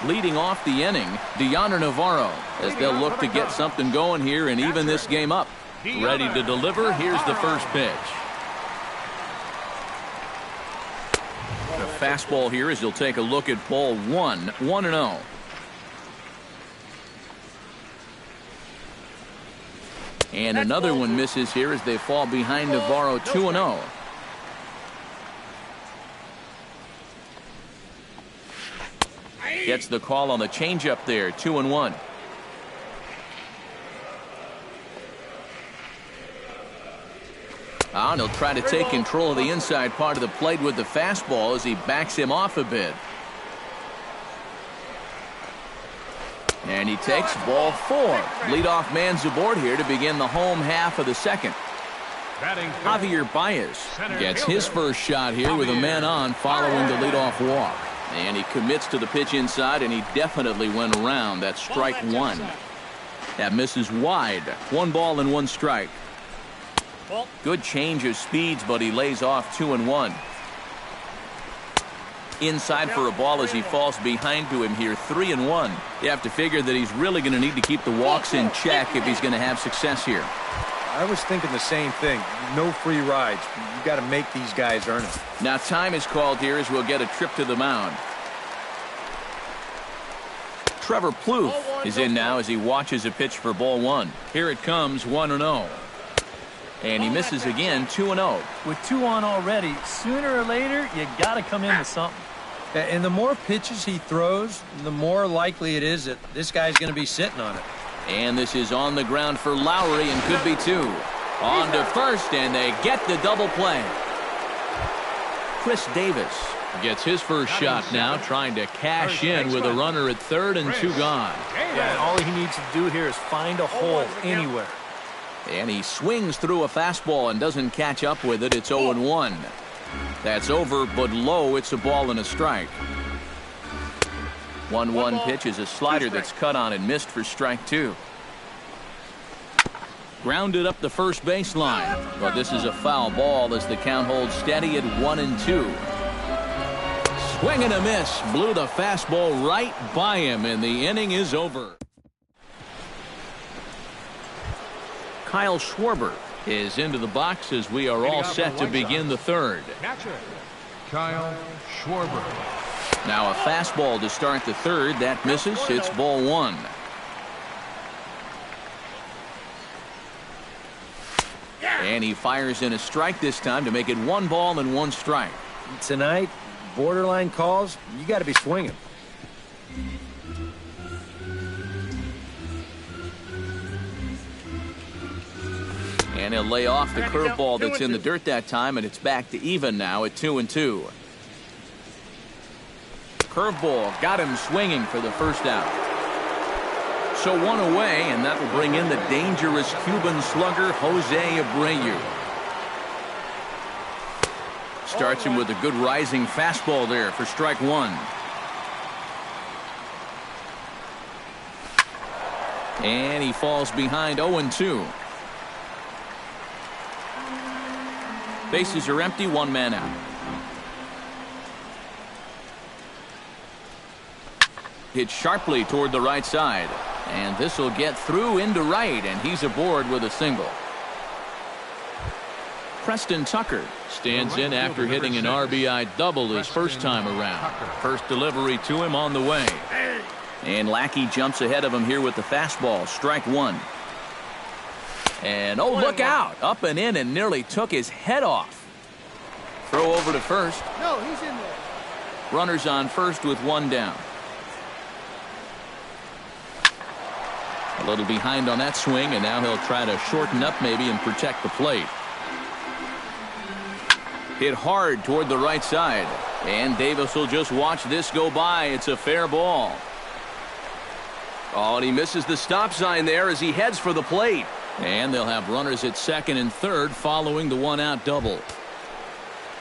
Leading off the inning, Deoner Navarro, as they'll look to get something going here and even this game up. Ready to deliver. Here's the first pitch. The fastball here as you'll take a look at ball 1, 1-0. And another one misses here as they fall behind Navarro, 2-0. Gets the call on the changeup there, 2-1. And he'll try to take control of the inside part of the plate with the fastball as he backs him off a bit. And he takes ball 4. Leadoff man's aboard here to begin the home half of the second. Javier Baez gets his first shot here with a man on following the leadoff walk. And he commits to the pitch inside, and he definitely went around. That's strike one. That misses wide. 1 ball and 1 strike. Good change of speeds, but he lays off 2-1. Inside for a ball as he falls behind to him here, 3-1. You have to figure that he's really going to need to keep the walks in check if he's going to have success here. I was thinking the same thing. No free rides. You got to make these guys earn it. Now time is called here as we'll get a trip to the mound. Trevor Plouffe is in now as he watches a pitch for ball 1. Here it comes, 1-0. And he misses again, 2-0. With 2 on already, sooner or later, you got to come in with something. And the more pitches he throws, the more likely it is that this guy's going to be sitting on it. And this is on the ground for Lowry and could be 2. On to first, and they get the double play. Chris Davis gets his first shot now, trying to cash in with a runner at third and 2 gone. Yeah, and all he needs to do here is find a hole anywhere. And he swings through a fastball and doesn't catch up with it. It's 0-1. That's over, but low. It's a ball and a strike. 1-1 pitch is a slider that's cut on and missed for strike 2. Grounded up the first baseline, but this is a foul ball as the count holds steady at 1-2. Swing and a miss. Blew the fastball right by him, and the inning is over. Kyle Schwarber is into the box as we are all set to begin the third. Catcher, Kyle Schwarber. Now a fastball to start the third. That misses. It's ball 1. And he fires in a strike this time to make it 1 ball and 1 strike. Tonight, borderline calls, you got to be swinging. And he'll lay off the curveball that's in the dirt that time, and it's back to even now at 2-2. Curveball got him swinging for the first out. So 1 away, and that will bring in the dangerous Cuban slugger, Jose Abreu. Starts him with a good rising fastball there for strike 1. And he falls behind 0-2. Bases are empty, 1 man out. Hit sharply toward the right side. And this will get through into right, and he's aboard with a single. Preston Tucker stands in after hitting an RBI double his first time around. First delivery to him on the way. And Lackey jumps ahead of him here with the fastball. Strike 1. And oh, look out. Up and in and nearly took his head off. Throw over to first. No, he's in there. Runners on first with 1 down. A little behind on that swing, and now he'll try to shorten up maybe and protect the plate. Hit hard toward the right side. And Davis will just watch this go by. It's a fair ball. Oh, and he misses the stop sign there as he heads for the plate. And they'll have runners at second and third following the 1-out double.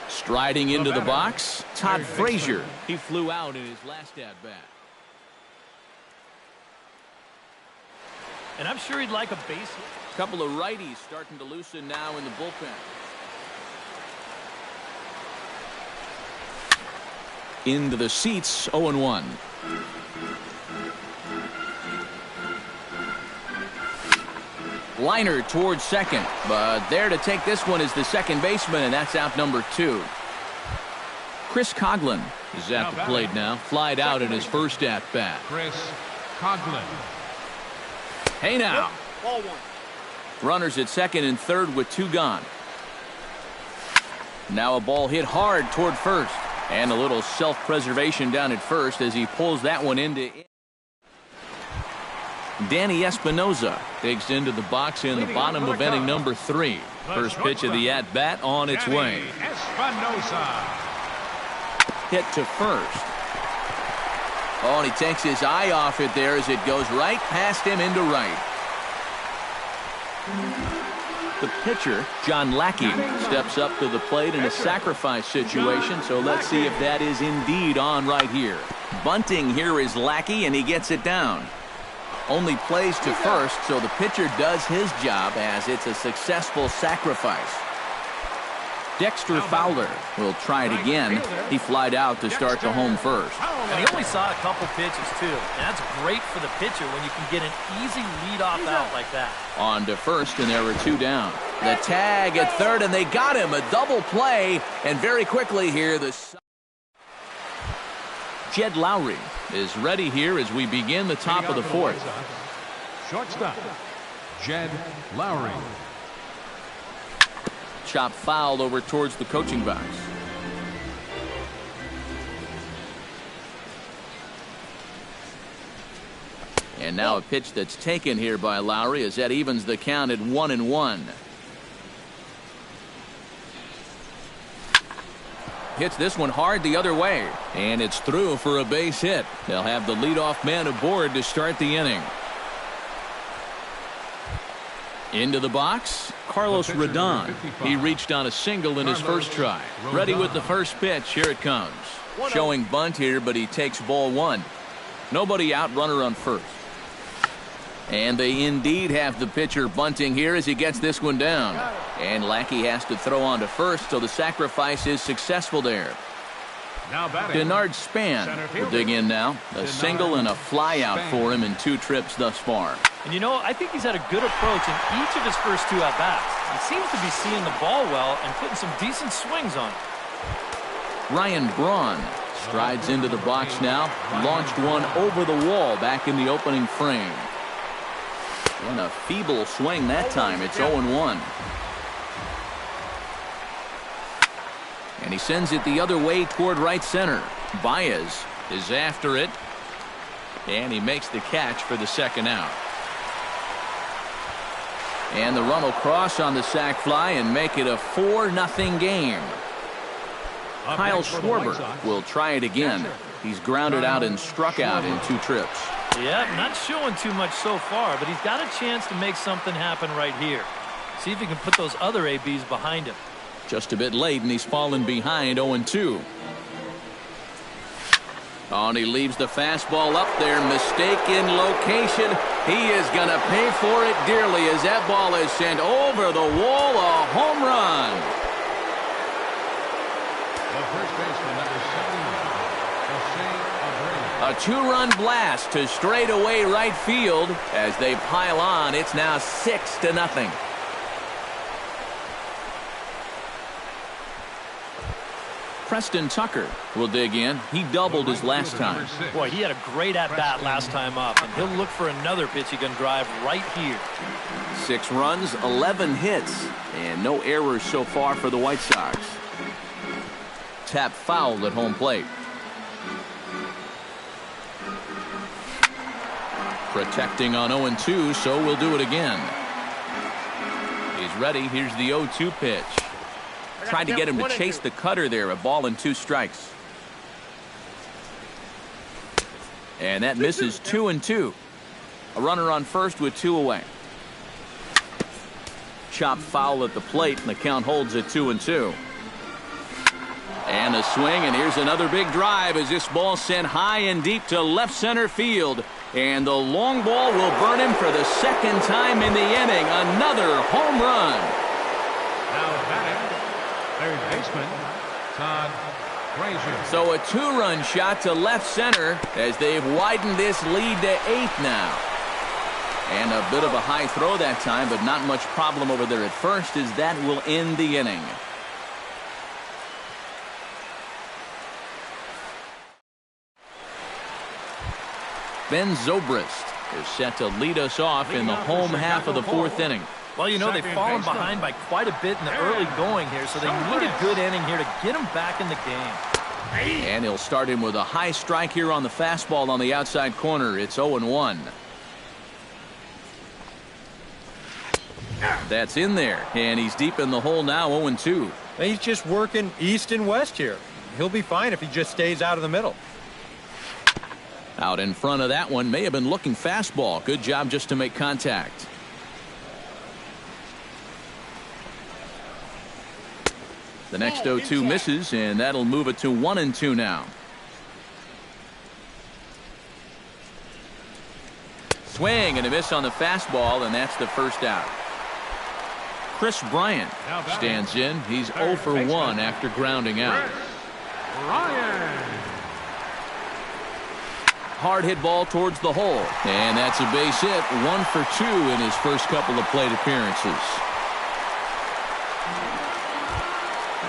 Striding into the box, Todd Frazier. He flew out in his last at-bat. And I'm sure he'd like a base hit. Couple of righties starting to loosen now in the bullpen. Into the seats, 0-1. Liner towards second, but there to take this one is the second baseman, and that's out number 2. Chris Coghlan is at the plate now. Flied out in his first at-bat. Chris Coghlan. Hey now. Ball 1. Runners at second and third with 2 gone. Now a ball hit hard toward first. And a little self-preservation down at first as he pulls that one into. Danny Espinoza digs into the box in the bottom of inning number 3. First pitch of the at-bat on its way. Espinoza. Hit to first. Oh, and he takes his eye off it there as it goes right past him into right. The pitcher, John Lackey, steps up to the plate in a sacrifice situation, so let's see if that is indeed on right here. Bunting here is Lackey, and he gets it down. Only plays to first, so the pitcher does his job as it's a successful sacrifice. Dexter Fowler will try it again. He flied out to start the home first. And he only saw a couple pitches, too. And that's great for the pitcher when you can get an easy leadoff out like that. On to first, and there were 2 down. The tag at third, and they got him. A double play, and very quickly here, Jed Lowry is ready here as we begin the top of the 4th. Shortstop, Jed Lowry. Chop foul over towards the coaching box. And now a pitch that's taken here by Lowry as that evens the count at 1-1. Hits this one hard the other way, and it's through for a base hit. They'll have the leadoff man aboard to start the inning. Into the box, Carlos Rodon. He reached on a single in his first try. Ready with the first pitch. Here it comes. Showing bunt here, but he takes ball 1. Nobody out, runner on first. And they indeed have the pitcher bunting here as he gets this one down. And Lackey has to throw on to first, so the sacrifice is successful there. Denard Span will dig in now. A single and a fly out for him in 2 trips thus far. And you know, I think he's had a good approach in each of his first 2 at-bats. He seems to be seeing the ball well and putting some decent swings on it. Ryan Braun strides into the box now. Launched one over the wall back in the opening frame. And a feeble swing that time. It's 0-1. And he sends it the other way toward right center. Baez is after it. And he makes the catch for the second out. And the run will cross on the sac fly and make it a 4-0 game. Kyle Schwarber will try it again. He's grounded out and struck out in 2 trips. Yeah, not showing too much so far, but he's got a chance to make something happen right here. See if he can put those other ABs behind him. Just a bit late, and he's fallen behind 0-2. Oh, and he leaves the fastball up there. Mistaken location. He is going to pay for it dearly as that ball is sent over the wall. A home run. The first baseman, number 71, A 2-run blast to straightaway right field as they pile on. It's now 6-0. Preston Tucker will dig in. He doubled his last time. Boy, he had a great at-bat last time up, and he'll look for another pitch he can drive right here. 6 runs, 11 hits, and no errors so far for the White Sox. Tap foul at home plate. Protecting on 0-2, so we'll do it again. He's ready. Here's the 0-2 pitch. Tried to get him to chase the cutter there. A ball and 2 strikes. And that misses 2-2. A runner on first with 2 away. Chop foul at the plate, and the count holds at 2-2. And a swing, and here's another big drive as this ball sent high and deep to left center field. And the long ball will burn him for the 2nd time in the inning. Another home run. now batting, third baseman, Todd Frazier. So a 2-run shot to left center as they've widened this lead to 8 now. And a bit of a high throw that time, but not much problem over there at first as that will end the inning. Ben Zobrist is set to lead us off in the home half of the 4th inning. Well, you know, they've fallen behind by quite a bit in the early going here, so they need a good inning here to get them back in the game. And he'll start him with a high strike here on the fastball on the outside corner. It's 0-1. That's in there, and he's deep in the hole now, 0-2. He's just working east and west here. He'll be fine if he just stays out of the middle. Out in front of that one, may have been looking fastball. Good job just to make contact. The next 0-2 misses, and that'll move it to 1-2 now. Swing and a miss on the fastball, and that's the first out. Chris Bryant stands in. He's 0 for 1 after grounding out. Hard hit ball towards the hole, and that's a base hit. 1 for 2 in his first couple of plate appearances.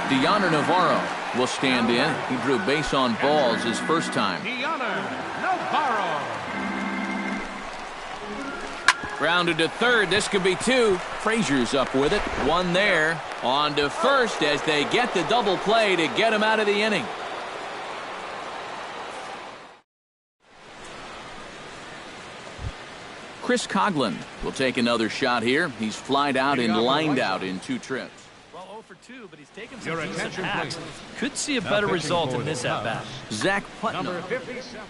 Deoner Navarro will stand in. He drew base on balls his first time. Navarro. Grounded to third. This could be 2. Frazier's up with it. 1 there. On to first as they get the double play to get him out of the inning. Chris Coughlin will take another shot here. He's flied out and lined out in 2 trips. Well, 0 for 2, but he's taken some decent hacks. Could see a better result in this at-bat. Zach Putnam. Number 57.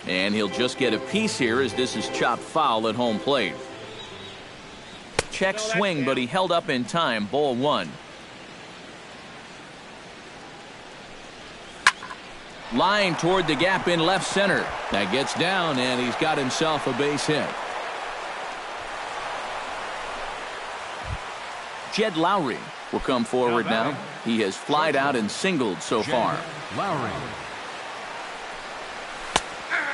And he'll just get a piece here as this is chopped foul at home plate. Check swing, but he held up in time. Ball 1. Line toward the gap in left center. That gets down, and he's got himself a base hit. Jed Lowry will come forward now. He has flied out and singled so far. Lowry.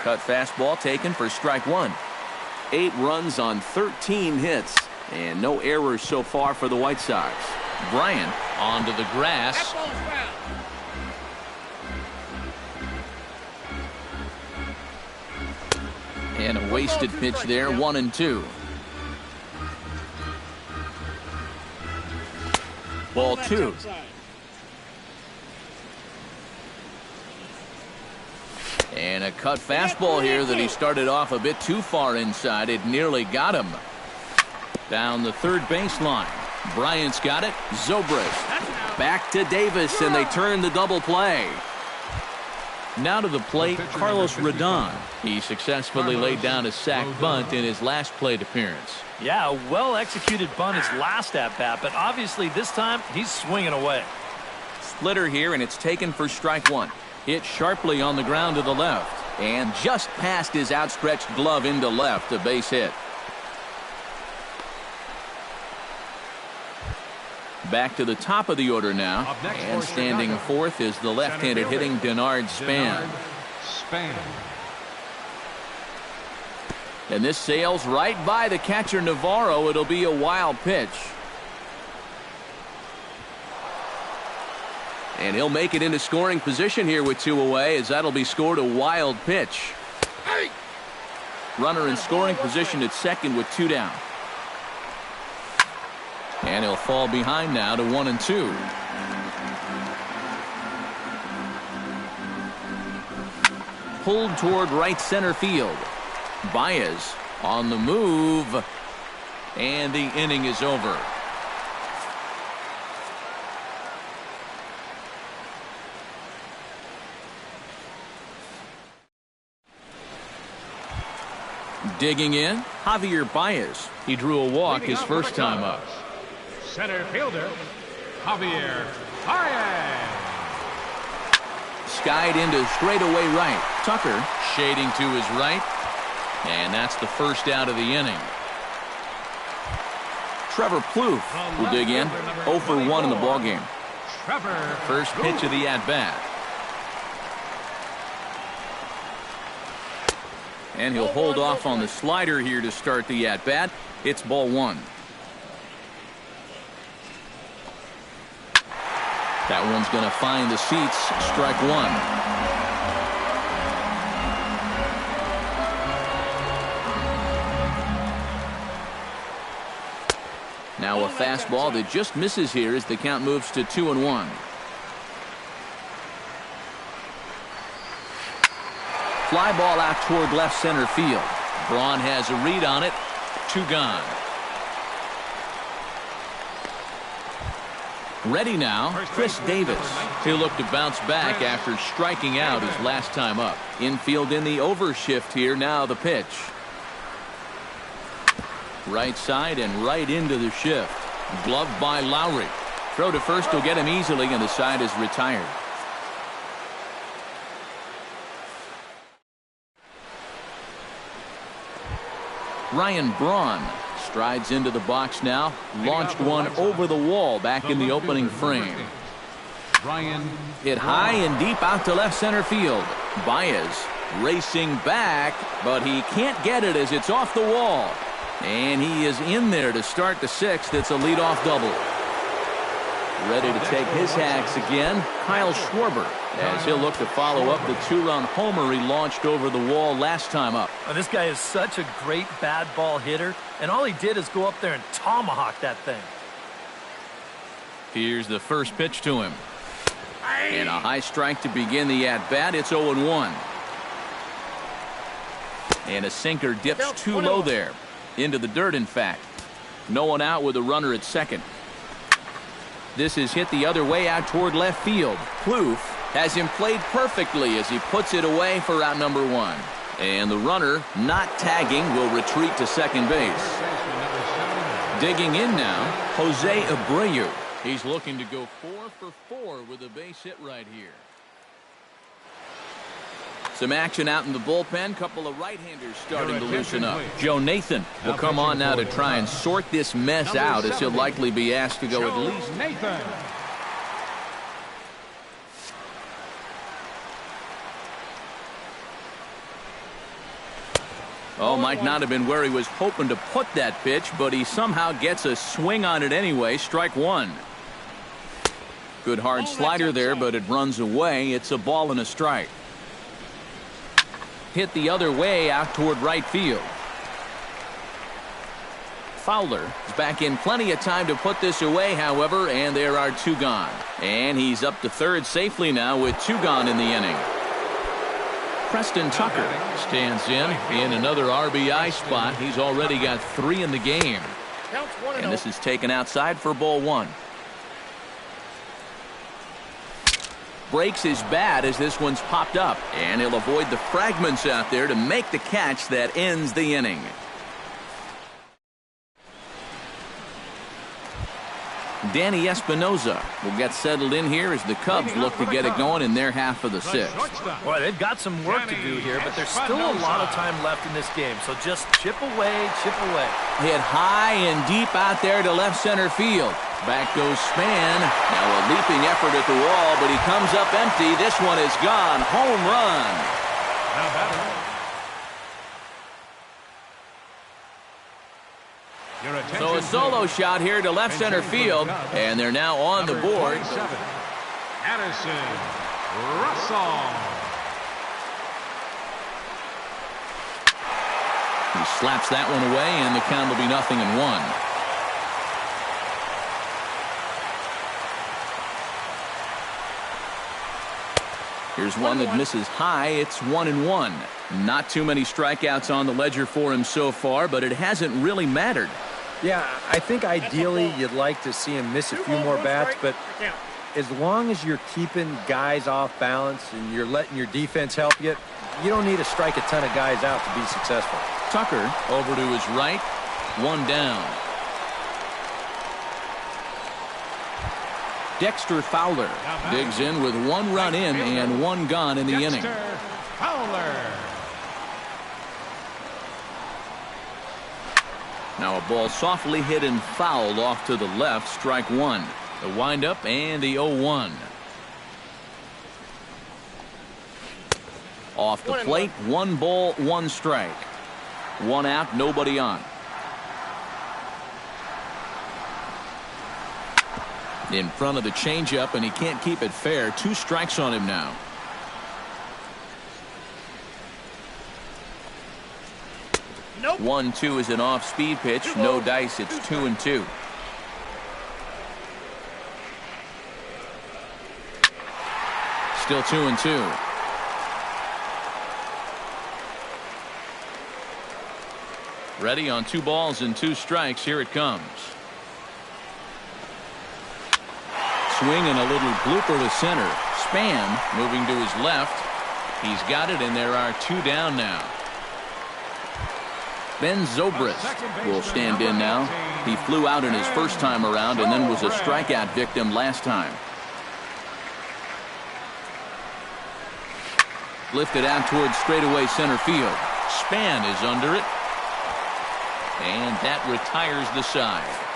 Cut fastball taken for strike 1. 8 runs on 13 hits, and no errors so far for the White Sox. Bryant onto the grass. And a wasted pitch there, 1-2. Ball 2. And a cut fastball here that he started off a bit too far inside. It nearly got him. Down the third baseline. Bryant's got it. Zobrist back to Davis, and they turn the double play. Now to the plate, Carlos Rodon. He successfully laid down a sac bunt in his last plate appearance. Yeah, a well-executed bunt his last at-bat, but obviously this time he's swinging away. Splitter here, and it's taken for strike 1. Hit sharply on the ground to the left, and just past his outstretched glove into left, a base hit. Back to the top of the order now, and standing fourth is the left-handed hitting Denard Span. And this sails right by the catcher Navarro. It'll be a wild pitch. And he'll make it into scoring position here with 2 away, as that'll be scored a wild pitch. Runner in scoring position at second with 2 down. And he'll fall behind now to 1-2. Pulled toward right center field. Baez on the move. And the inning is over. Digging in, Javier Baez. He drew a walk his first time up. Center fielder, Javier Baez. Skied into straightaway right. Tucker shading to his right. And that's the first out of the inning. Trevor Plouffe will dig in. 0 for 1 in the ballgame. First pitch of the at-bat. And he'll hold off on the slider here to start the at-bat. It's ball 1. That one's going to find the seats. Strike 1. Now a fastball that just misses here as the count moves to 2-1. Fly ball out toward left center field. Braun has a read on it. 2 gone. Ready now, Chris Davis. He'll look to bounce back after striking out his last time up. Infield in the overshift here. Now the pitch. Right side and right into the shift. Gloved by Lowry. Throw to first will get him easily, and the side is retired. Ryan Braun strides into the box now. Launched one over the wall back in the opening frame. Hit high and deep out to left center field. Baez racing back, but he can't get it as it's off the wall. And he is in there to start the sixth. It's a leadoff double. Ready to take his hacks again, Kyle Schwarber, as he'll look to follow up the two-run homer he launched over the wall last time up. Well, this guy is such a great bad ball hitter, and all he did is go up there and tomahawk that thing. Here's the first pitch to him. And a high strike to begin the at-bat. It's 0-1. And a sinker dips too low there. Into the dirt, in fact. No one out with a runner at second. This is hit the other way out toward left field. Plouffe has him played perfectly as he puts it away for out number one. And the runner, not tagging, will retreat to second base. Digging in now, Jose Abreu. He's looking to go 4 for 4 with a base hit right here. Some action out in the bullpen. Couple of right-handers starting to loosen up. Joe Nathan will come on now to try and sort this mess out, as he'll likely be asked to go at least. Nathan. Oh, might not have been where he was hoping to put that pitch, but he somehow gets a swing on it anyway. Strike one. Good hard slider there, but it runs away. It's a ball and a strike. Hit the other way out toward right field. Fowler is back in plenty of time to put this away, however, and there are two gone. And he's up to third safely now with two gone in the inning. Preston Tucker stands in another RBI spot. He's already got 3 in the game. And this is taken outside for ball one. Breaks his bat as this one's popped up, and he'll avoid the fragments out there to make the catch that ends the inning. Danny Espinoza will get settled in here as the Cubs look to get it going in their half of the sixth. Boy, they've got some work to do here, but there's still a lot of time left in this game, so just chip away, chip away. Hit high and deep out there to left center field. Back goes Span. Now a leaping effort at the wall, but he comes up empty. This one is gone. Home run. So a solo shot here to left center field, and they're now on the board. Addison Russell. He slaps that one away, and the count will be 0-1. Here's one that misses high. It's 1-1. Not too many strikeouts on the ledger for him so far, but it hasn't really mattered. Yeah, I think ideally you'd like to see him miss a few more bats, but as long as you're keeping guys off balance and you're letting your defense help you, you don't need to strike a ton of guys out to be successful. Tucker over to his right. One down. Dexter Fowler digs in with 1 run in and 1 gone in the inning. Fowler. Now a ball softly hit and fouled off to the left. Strike one. The windup and the 0-1. Off the plate, 1 ball, 1 strike. 1 out, nobody on. In front of the changeup, and he can't keep it fair. 2 strikes on him now. Nope. 1-2 is an off-speed pitch. No dice. It's 2-2. Still 2-2. Ready on 2 balls and 2 strikes. Here it comes. swing and a little blooper to center. Span moving to his left. He's got it, and there are 2 down now. Ben Zobrist will stand in now. He flew out in his first time around and then was a strikeout victim last time. Lifted out towards straightaway center field. Span is under it. And that retires the side.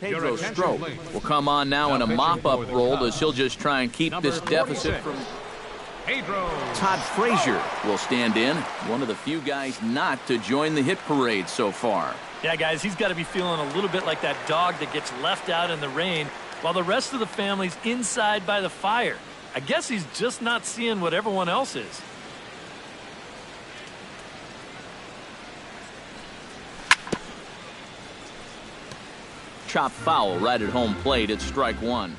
Pedro Strop will come on now in a mop-up role as he'll just try and keep this deficit from. Todd Frazier will stand in, one of the few guys not to join the hit parade so far. Yeah, guys, he's got to be feeling a little bit like that dog that gets left out in the rain while the rest of the family's inside by the fire. I guess he's just not seeing what everyone else is. Chop foul right at home plate. It's strike 1.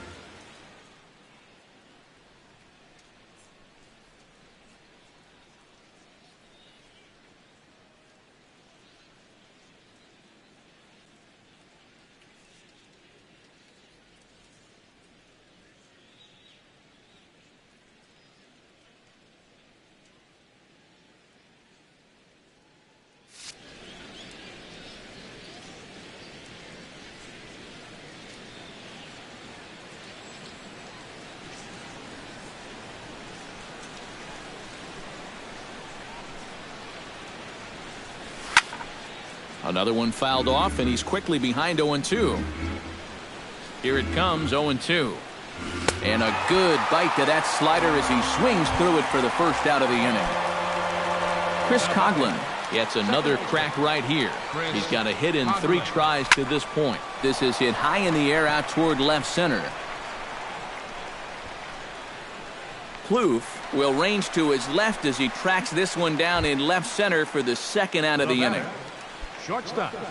Another one fouled off, and he's quickly behind 0-2. Here it comes, 0-2. And a good bite to that slider as he swings through it for the first out of the inning. Chris Coghlan gets another crack right here. He's got a hit in 3 tries to this point. This is hit high in the air out toward left center. Plouffe will range to his left as he tracks this one down in left center for the second out of the inning.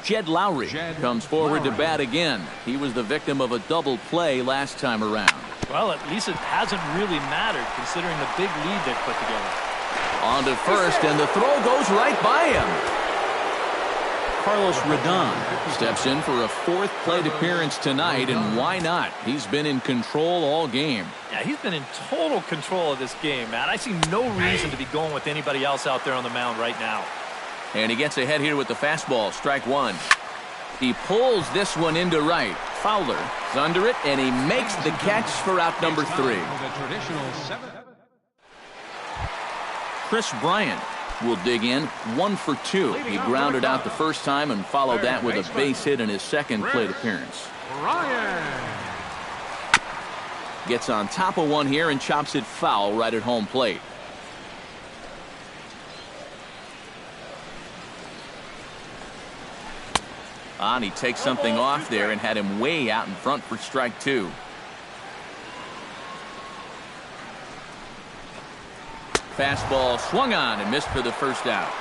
Jed Lowry comes forward to bat again. He was the victim of a double play last time around. Well, at least it hasn't really mattered considering the big lead they put together. On to first, and the throw goes right by him. Carlos Rodon steps in for a 4th plate appearance tonight, and why not? He's been in control all game. Yeah, he's been in total control of this game, man. I see no reason to be going with anybody else out there on the mound right now. And he gets ahead here with the fastball, strike 1. He pulls this one into right. Fowler is under it, and he makes the catch for out number 3. Chris Bryant will dig in, 1 for 2. He grounded out the first time and followed that with a base hit in his second plate appearance. Gets on top of one here and chops it foul right at home plate. And he takes something off there and had him way out in front for strike 2. Fastball swung on and missed for the first out.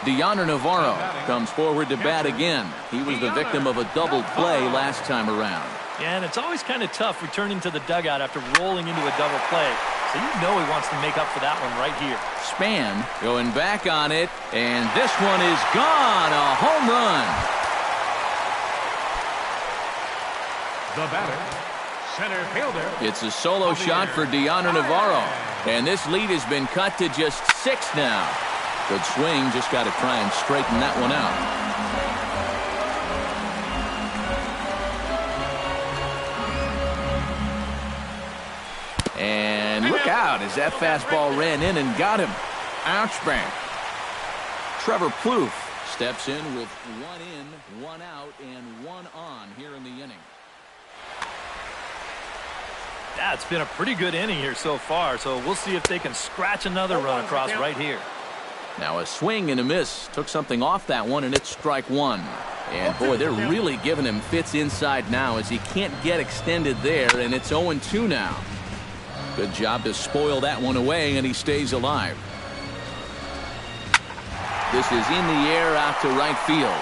Deoner Navarro comes forward to bat again. He was the victim of a double play last time around. Yeah, and it's always kind of tough returning to the dugout after rolling into a double play. So you know he wants to make up for that one right here. Span going back on it, and this one is gone. A home run. The batter, center fielder. It's a solo shot for Deoner Navarro, and this lead has been cut to just 6 now. Good swing, just got to try and straighten that one out. And look out as that fastball ran in and got him. Ouch bang. Trevor Plouffe steps in with 1 in, 1 out, and 1 on here in the inning. Yeah, it's been a pretty good inning here so far, so we'll see if they can scratch another run across right here. Now a swing and a miss. Took something off that one, and it's strike one. And boy, they're really giving him fits inside now as he can't get extended there, and it's 0-2 now. Good job to spoil that one away, and he stays alive. This is in the air out to right field.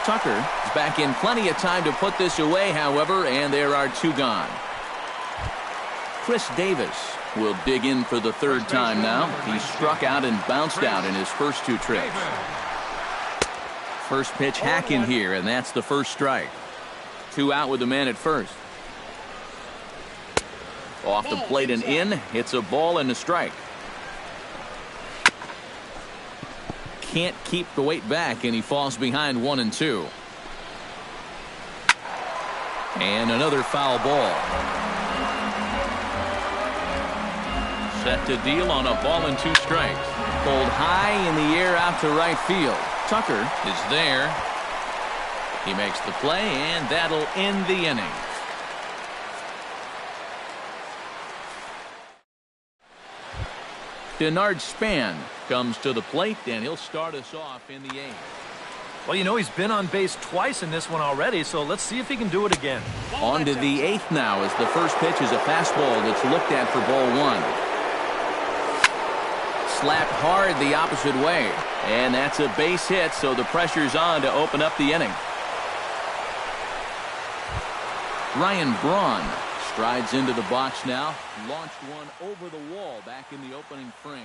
Tucker is back in plenty of time to put this away, however, and there are two gone. Chris Davis will dig in for the third time now. He struck out and bounced out in his first two trips. First pitch hack in here, and that's the first strike. 2 out with the man at first. Off the plate and in. It's a ball and a strike. Can't keep the weight back, and he falls behind 1-2. And another foul ball. Set to deal on a ball and 2 strikes. Pulled high in the air out to right field. Tucker is there. He makes the play, and that'll end the inning. Denard Span comes to the plate, and he'll start us off in the 8th. Well, you know, he's been on base twice in this one already, so let's see if he can do it again. On to the 8th now as the first pitch is a fastball that's looked at for ball 1. Slapped hard the opposite way, and that's a base hit, so the pressure's on to open up the inning. Ryan Braun strides into the box now. Launched one over the wall back in the opening frame.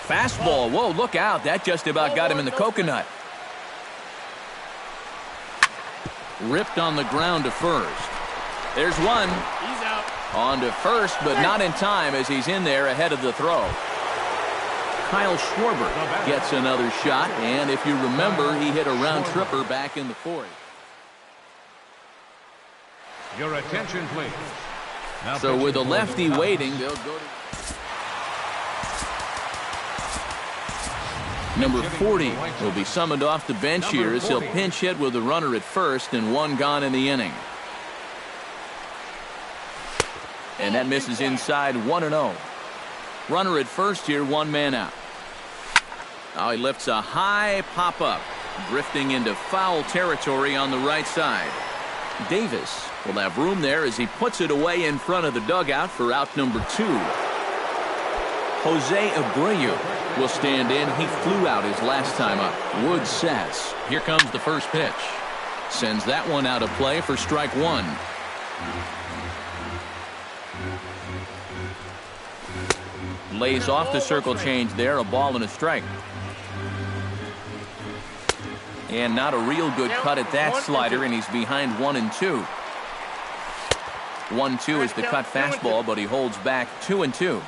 Fastball. Whoa, look out. That just about got him in the coconut. Ripped on the ground to first. There's one. He's out. On to first, but not in time as he's in there ahead of the throw. Kyle Schwarber gets another shot, and if you remember, he hit a round tripper back in the 4th. Your attention, please. Now So with a lefty waiting, they'll go to number 40 will be summoned off the bench here as he'll pinch hit with a runner at first and 1 gone in the inning. And that misses inside 1-0. Runner at first here, 1 man out. Now he lifts a high pop-up, drifting into foul territory on the right side. Davis will have room there as he puts it away in front of the dugout for out number 2. Jose Abreu will stand in. He flew out his last time up. Wood sets. Here comes the first pitch. Sends that one out of play for strike 1. Lays off the circle change there. A ball and a strike. And not a real good cut at that slider, and he's behind 1-2. 1-2 is the cut fastball, but he holds back 2-2.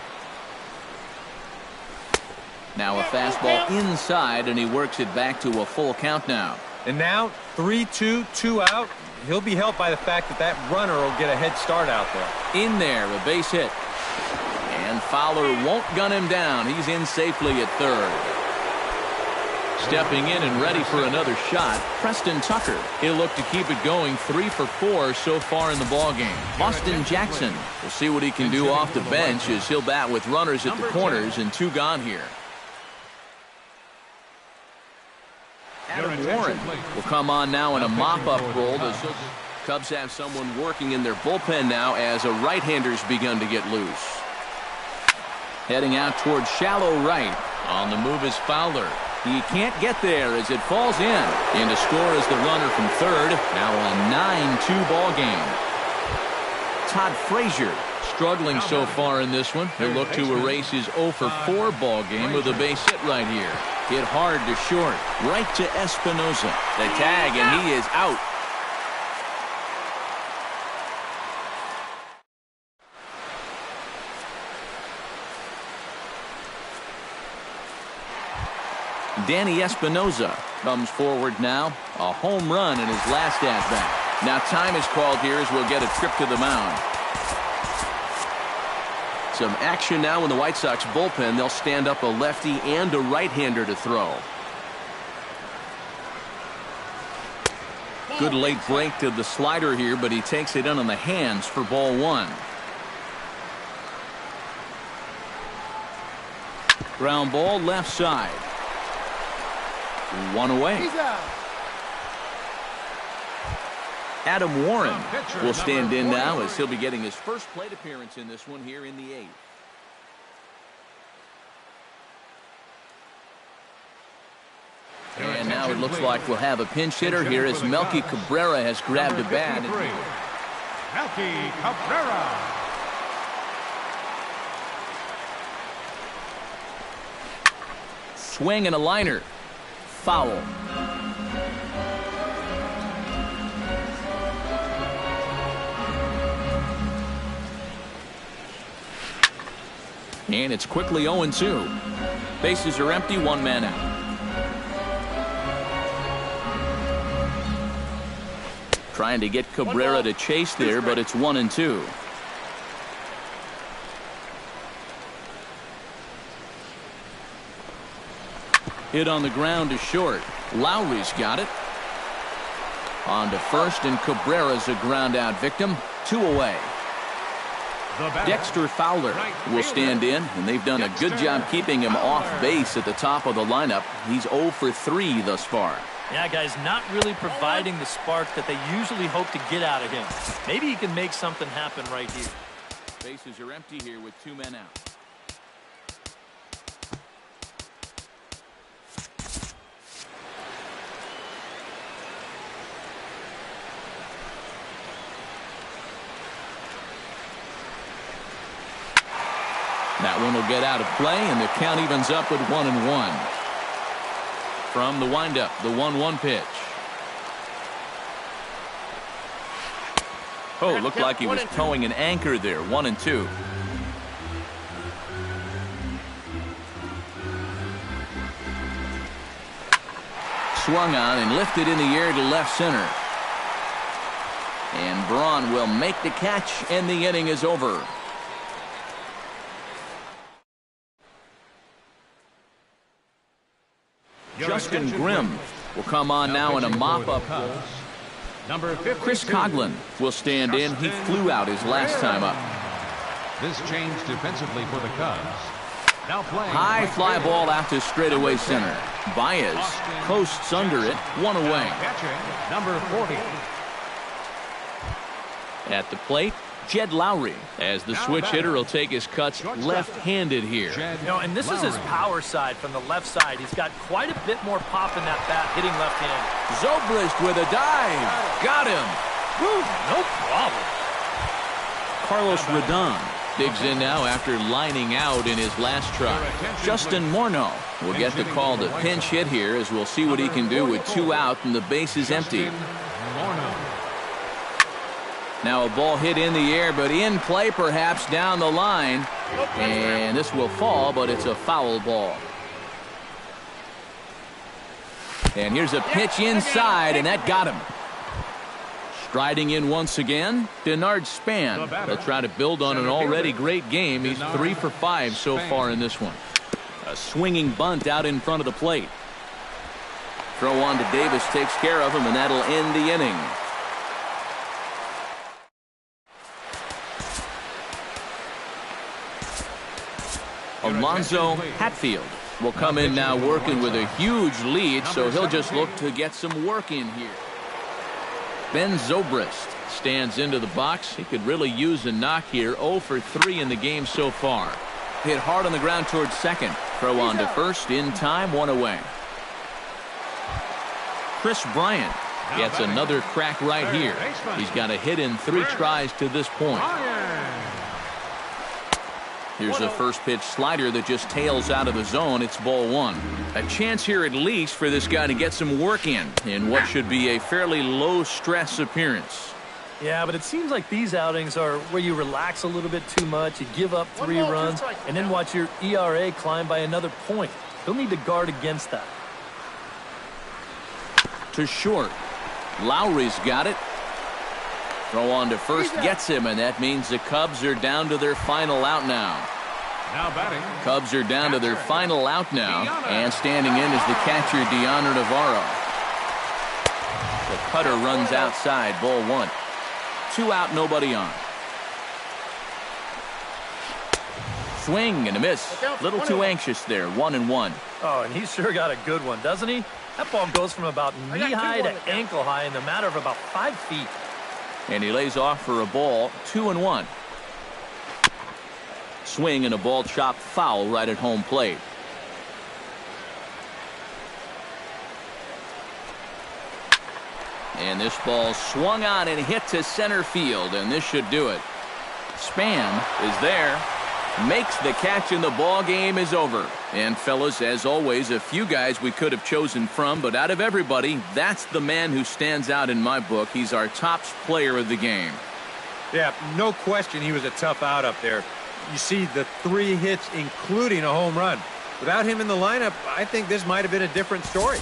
Now a fastball inside, and he works it back to a full count now. And now 3-2, 2 out. He'll be helped by the fact that that runner will get a head start out there. In there, a base hit. And Fowler won't gun him down. He's in safely at third. Stepping in and ready for another shot, Preston Tucker. He'll look to keep it going. 3 for 4 so far in the ballgame. Austin Jackson will see what he can do off the bench as he'll bat with runners at the corners and 2 gone here. Adam Warren will come on now in a mop-up role. The Cubs have someone working in their bullpen now as a right-hander's begun to get loose. Heading out towards shallow right. On the move is Fowler. He can't get there as it falls in. And to score is the runner from third. Now a 9-2 ball game. Todd Frazier struggling so far in this one. He'll look to erase his 0 for 4 ball game with a base hit right here. Hit hard to short. Right to Espinosa. The tag, and he is out. Danny Espinosa comes forward now. A home run in his last at-bat. Now time is called here as we'll get a trip to the mound. Some action now in the White Sox bullpen. They'll stand up a lefty and a right-hander to throw. Good late break to the slider here, but he takes it in on the hands for ball one. Ground ball left side. One away. Adam Warren will stand in now as he'll be getting his first plate appearance in this one here in the 8th. And now it looks like we'll have a pinch hitter here as Melky Cabrera has grabbed a bat. Melky Cabrera. Swing and a liner. Foul. And it's quickly 0-2. Bases are empty, one man out. Trying to get Cabrera to chase there, but it's 1-2. Hit on the ground to short. Lowry's got it. On to first, and Cabrera's a ground out victim. 2 away. Dexter Fowler will stand in, and they've done a good job keeping him off base at the top of the lineup. He's 0 for 3 thus far. Yeah, guys, not really providing the spark that they usually hope to get out of him. Maybe he can make something happen right here. Bases are empty here with 2 men out. That one will get out of play, and the count evens up at 1-1. From the windup, the 1-1 pitch. Oh, looked like he was towing an anchor there. 1-2. Swung on and lifted in the air to left center. And Braun will make the catch, and the inning is over. Justin Grimm will come on now in a mop-up role. Chris Coughlin will stand in. He flew out his last time up. This change defensively for the Cubs. Now playing High fly ball out to straightaway center. Baez coasts under it. 1 away. Catching number 40. At the plate, Jed Lowry, as the switch hitter will take his cuts left-handed here. You know, and this is his power side from the left side. He's got quite a bit more pop in that bat, hitting left-hand. Zobrist with a dive. Got him. Woo, no problem. Carlos Rodon digs in now after lining out in his last try. Justin Morneau will get the call to pinch hit here, as we'll see what he can do with 2 out and the base is empty. Now a ball hit in the air, but in play perhaps down the line. And this will fall, but it's a foul ball. And here's a pitch inside, and that got him. Striding in once again, Denard Span. They'll try to build on an already great game. He's 3 for 5 so far in this one. A swinging bunt out in front of the plate. Throw on to Davis takes care of him, and that'll end the inning. Alonzo Hatfield will come in now working with a huge lead, so he'll just look to get some work in here. Ben Zobrist stands into the box. He could really use a knock here. 0 for 3 in the game so far. Hit hard on the ground towards second. Throw on to first in time. 1 away. Chris Bryant gets another crack right here. He's got a hit in 3 tries to this point. Here's a first pitch slider that just tails out of the zone. It's ball 1. A chance here at least for this guy to get some work in what should be a fairly low stress appearance. Yeah, but it seems like these outings are where you relax a little bit too much. You give up 3 runs and then watch your ERA climb by another point. He'll need to guard against that. To short. Lowry's got it. Throw on to first gets him, and that means the Cubs are down to their final out now. Now batting. Cubs are down to their final out now, and standing in is the catcher, Deanna Navarro. The cutter runs outside, ball one. 2 out, nobody on. Swing and a miss. Little too anxious there, 1-1. Oh, and he's sure got a good one, doesn't he? That ball goes from about knee-high to ankle-high in the matter of about 5 feet. And he lays off for a ball, 2-1. Swing and a ball chopped foul right at home plate. And this ball swung on and hit to center field, and this should do it. Span is there, makes the catch, and the ball game is over. And fellas, as always, a few guys we could have chosen from, but out of everybody, that's the man who stands out in my book. He's our top player of the game. Yeah, no question he was a tough out up there. You see the 3 hits, including a home run. Without him in the lineup, I think this might have been a different story.